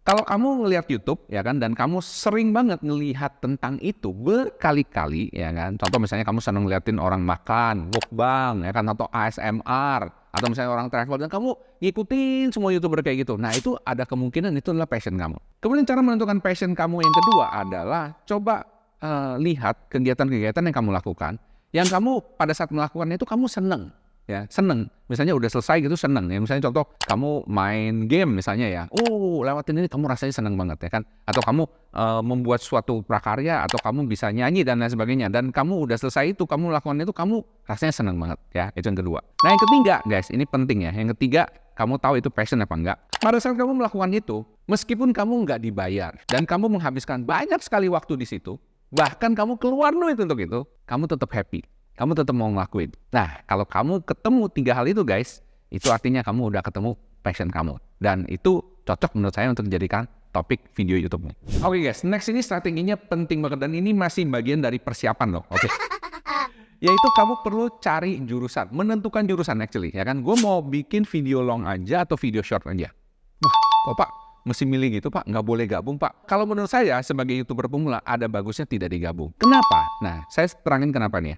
kalau kamu ngelihat YouTube ya kan, dan kamu sering banget ngelihat tentang itu berkali-kali ya kan. Contoh misalnya kamu senang ngeliatin orang makan, mukbang ya kan, atau ASMR, atau misalnya orang travel dan kamu ngikutin semua YouTuber kayak gitu. Nah itu ada kemungkinan itu adalah passion kamu. Kemudian cara menentukan passion kamu yang kedua adalah coba lihat kegiatan-kegiatan yang kamu lakukan, yang kamu pada saat melakukan itu kamu seneng ya, seneng. Misalnya udah selesai gitu seneng ya, misalnya contoh kamu main game misalnya ya, lewatin ini kamu rasanya seneng banget ya kan, atau kamu membuat suatu prakarya, atau kamu bisa nyanyi dan lain sebagainya, dan kamu udah selesai itu, kamu lakukan itu, kamu rasanya seneng banget ya. Itu yang kedua. Nah yang ketiga guys, ini penting ya, yang ketiga kamu tahu itu passion apa enggak. Pada saat kamu melakukan itu, meskipun kamu nggak dibayar dan kamu menghabiskan banyak sekali waktu di situ, bahkan kamu keluar duit untuk itu, kamu tetap happy, kamu tetap mau ngelakuin. Nah, kalau kamu ketemu 3 hal itu guys, itu artinya kamu udah ketemu passion kamu. Dan itu cocok menurut saya untuk dijadikan topik video YouTube-nya. Oke guys, next ini strateginya penting banget, dan ini masih bagian dari persiapan loh. Oke. Yaitu kamu perlu cari jurusan, menentukan jurusan actually, ya kan. Gue mau bikin video long aja atau video short aja. Wah, kok Pak? Mesti milih gitu Pak, nggak boleh gabung Pak. Kalau menurut saya sebagai YouTuber pemula ada bagusnya tidak digabung. Kenapa? Nah, saya terangin kenapa nih ya.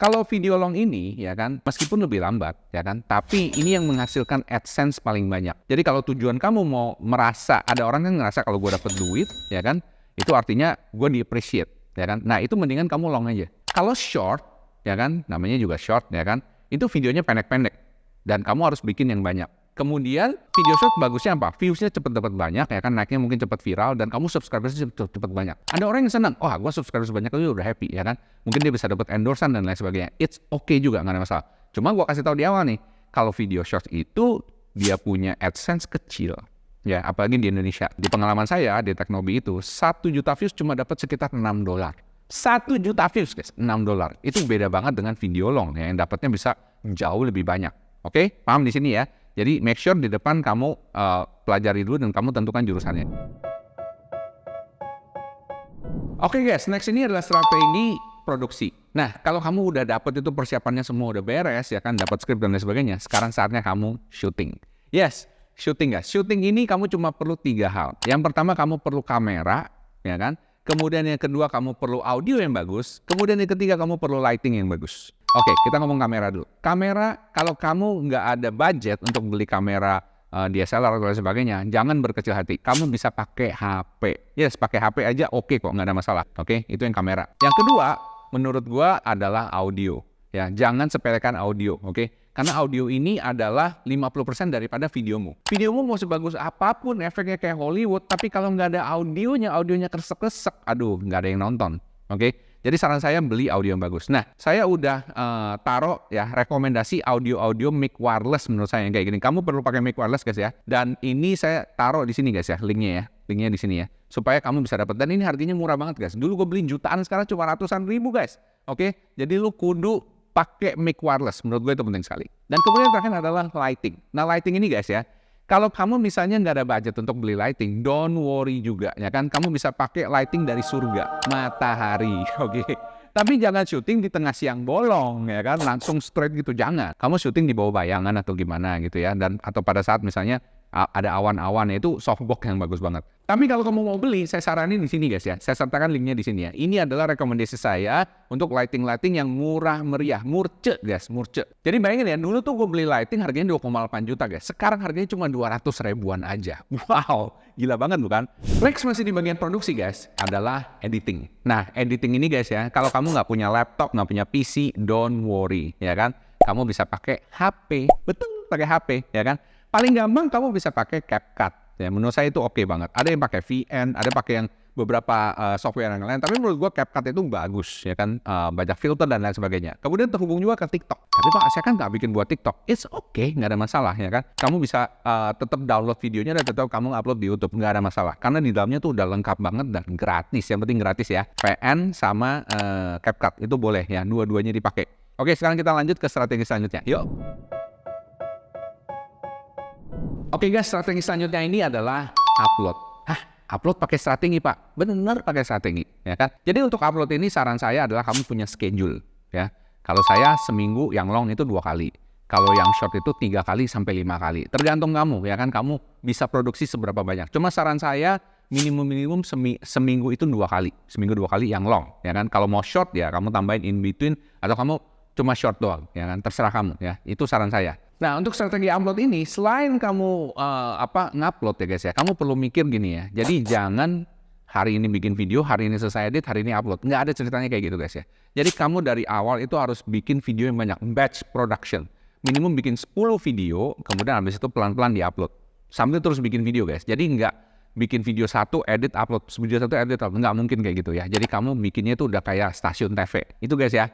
Kalau video long ini ya kan, meskipun lebih lambat ya kan, tapi ini yang menghasilkan AdSense paling banyak. Jadi kalau tujuan kamu mau merasa, ada orang yang ngerasa kalau gue dapet duit ya kan, itu artinya gue di-appreciate ya kan. Nah itu mendingan kamu long aja. Kalau short ya kan, namanya juga short ya kan, itu videonya pendek-pendek dan kamu harus bikin yang banyak. Kemudian video short bagusnya apa? Views-nya cepet dapat banyak ya kan, naiknya mungkin cepet viral, dan kamu subscribers-nya cepet banyak. Ada orang yang senang, gue subscribers banyak itu udah happy ya kan. Mungkin dia bisa dapat endorsement dan lain sebagainya. It's okay juga, nggak ada masalah. Cuma gue kasih tahu di awal nih, kalau video short itu dia punya AdSense kecil. Ya, apalagi di Indonesia. Di pengalaman saya di Teknobi itu 1 juta views cuma dapat sekitar $6. 1 juta views guys, $6. Itu beda banget dengan video long ya, yang dapatnya bisa jauh lebih banyak. Oke, paham di sini ya? Jadi make sure di depan kamu pelajari dulu dan kamu tentukan jurusannya. Oke guys, next ini adalah strategi produksi. Nah, kalau kamu udah dapet itu persiapannya semua udah beres ya kan, dapat skrip dan lain sebagainya, sekarang saatnya kamu syuting. Yes, syuting guys. Syuting ini kamu cuma perlu 3 hal. Yang pertama kamu perlu kamera, ya kan? Kemudian yang kedua kamu perlu audio yang bagus. Kemudian yang ketiga kamu perlu lighting yang bagus. Oke, kita ngomong kamera dulu. Kamera, kalau kamu nggak ada budget untuk beli kamera DSLR atau lain sebagainya, jangan berkecil hati. Kamu bisa pakai HP. Yes, pakai HP aja oke kok, nggak ada masalah. Oke, itu yang kamera. Yang kedua, menurut gua adalah audio. Ya, jangan sepelekan audio, oke? Karena audio ini adalah 50% daripada videomu. Videomu mau sebagus apapun, efeknya kayak Hollywood, tapi kalau nggak ada audionya kresek-kresek, aduh, nggak ada yang nonton, oke? Jadi saran saya beli audio yang bagus. Nah, saya udah taruh ya rekomendasi audio mic wireless menurut saya yang kayak gini. Kamu perlu pakai mic wireless guys ya. Dan ini saya taruh di sini guys ya, linknya ya. Linknya di sini ya, supaya kamu bisa dapat. Dan ini harganya murah banget guys. Dulu gue beli jutaan, sekarang cuma ratusan ribu guys. Oke, jadi lu kudu pakai mic wireless, menurut gue itu penting sekali. Dan kemudian terakhir adalah lighting. Nah, lighting ini guys ya, kalau kamu misalnya nggak ada budget untuk beli lighting, don't worry juga ya kan. Kamu bisa pakai lighting dari surga, matahari, oke. Tapi jangan syuting di tengah siang bolong ya kan, langsung straight gitu, jangan. Kamu syuting di bawah bayangan atau gimana gitu ya, dan atau pada saat misalnya ada awan-awan, itu softbox yang bagus banget. Tapi kalau kamu mau beli, saya saranin di sini guys ya. Saya sertakan linknya di sini ya. Ini adalah rekomendasi saya untuk lighting yang murah meriah, murce guys, murce. Jadi bayangin ya, dulu tuh gue beli lighting harganya 2,8 juta guys. Sekarang harganya cuma 200 ribuan aja. Wow, gila banget bukan? Next masih di bagian produksi guys, adalah editing. Nah, editing ini guys ya, kalau kamu nggak punya laptop, nggak punya PC, don't worry ya kan. Kamu bisa pakai HP, betul pakai HP ya kan. Paling gampang kamu bisa pakai CapCut. Ya, menurut saya itu oke banget. Ada yang pakai VN, ada pakai yang beberapa software yang lain. Tapi menurut gua CapCut itu bagus, ya kan, banyak filter dan lain sebagainya. Kemudian terhubung juga ke TikTok. Tapi Pak, saya kan nggak bikin buat TikTok. It's okay, nggak ada masalah, ya kan. Kamu bisa tetap download videonya dan tetap kamu upload di YouTube, nggak ada masalah. Karena di dalamnya tuh udah lengkap banget dan gratis. Yang penting gratis ya. VN sama CapCut itu boleh ya, dua-duanya dipakai. Oke, sekarang kita lanjut ke strategi selanjutnya. Yuk. Oke guys, strategi selanjutnya ini adalah upload. Upload pakai strategi Pak? Bener pakai strategi, ya kan? Jadi untuk upload ini saran saya adalah kamu punya schedule, ya. Kalau saya seminggu yang long itu 2 kali. Kalau yang short itu 3 kali sampai 5 kali. Tergantung kamu, ya kan? Kamu bisa produksi seberapa banyak. Cuma saran saya minimum seminggu itu 2 kali. Seminggu 2 kali yang long, ya kan? Kalau mau short ya kamu tambahin in between atau kamu cuma short doang, ya kan? Terserah kamu, ya. Itu saran saya. Nah, untuk strategi upload ini, selain kamu ngupload ya guys ya, kamu perlu mikir gini ya. Jadi jangan hari ini bikin video, hari ini selesai edit, hari ini upload. Nggak ada ceritanya kayak gitu guys ya. Jadi kamu dari awal itu harus bikin video yang banyak, batch production. Minimum bikin 10 video, kemudian habis itu pelan-pelan di-upload. Sambil terus bikin video guys. Jadi nggak bikin video satu, edit, upload. Video satu, edit, upload. Nggak mungkin kayak gitu ya. Jadi kamu bikinnya itu udah kayak stasiun TV. Itu guys ya.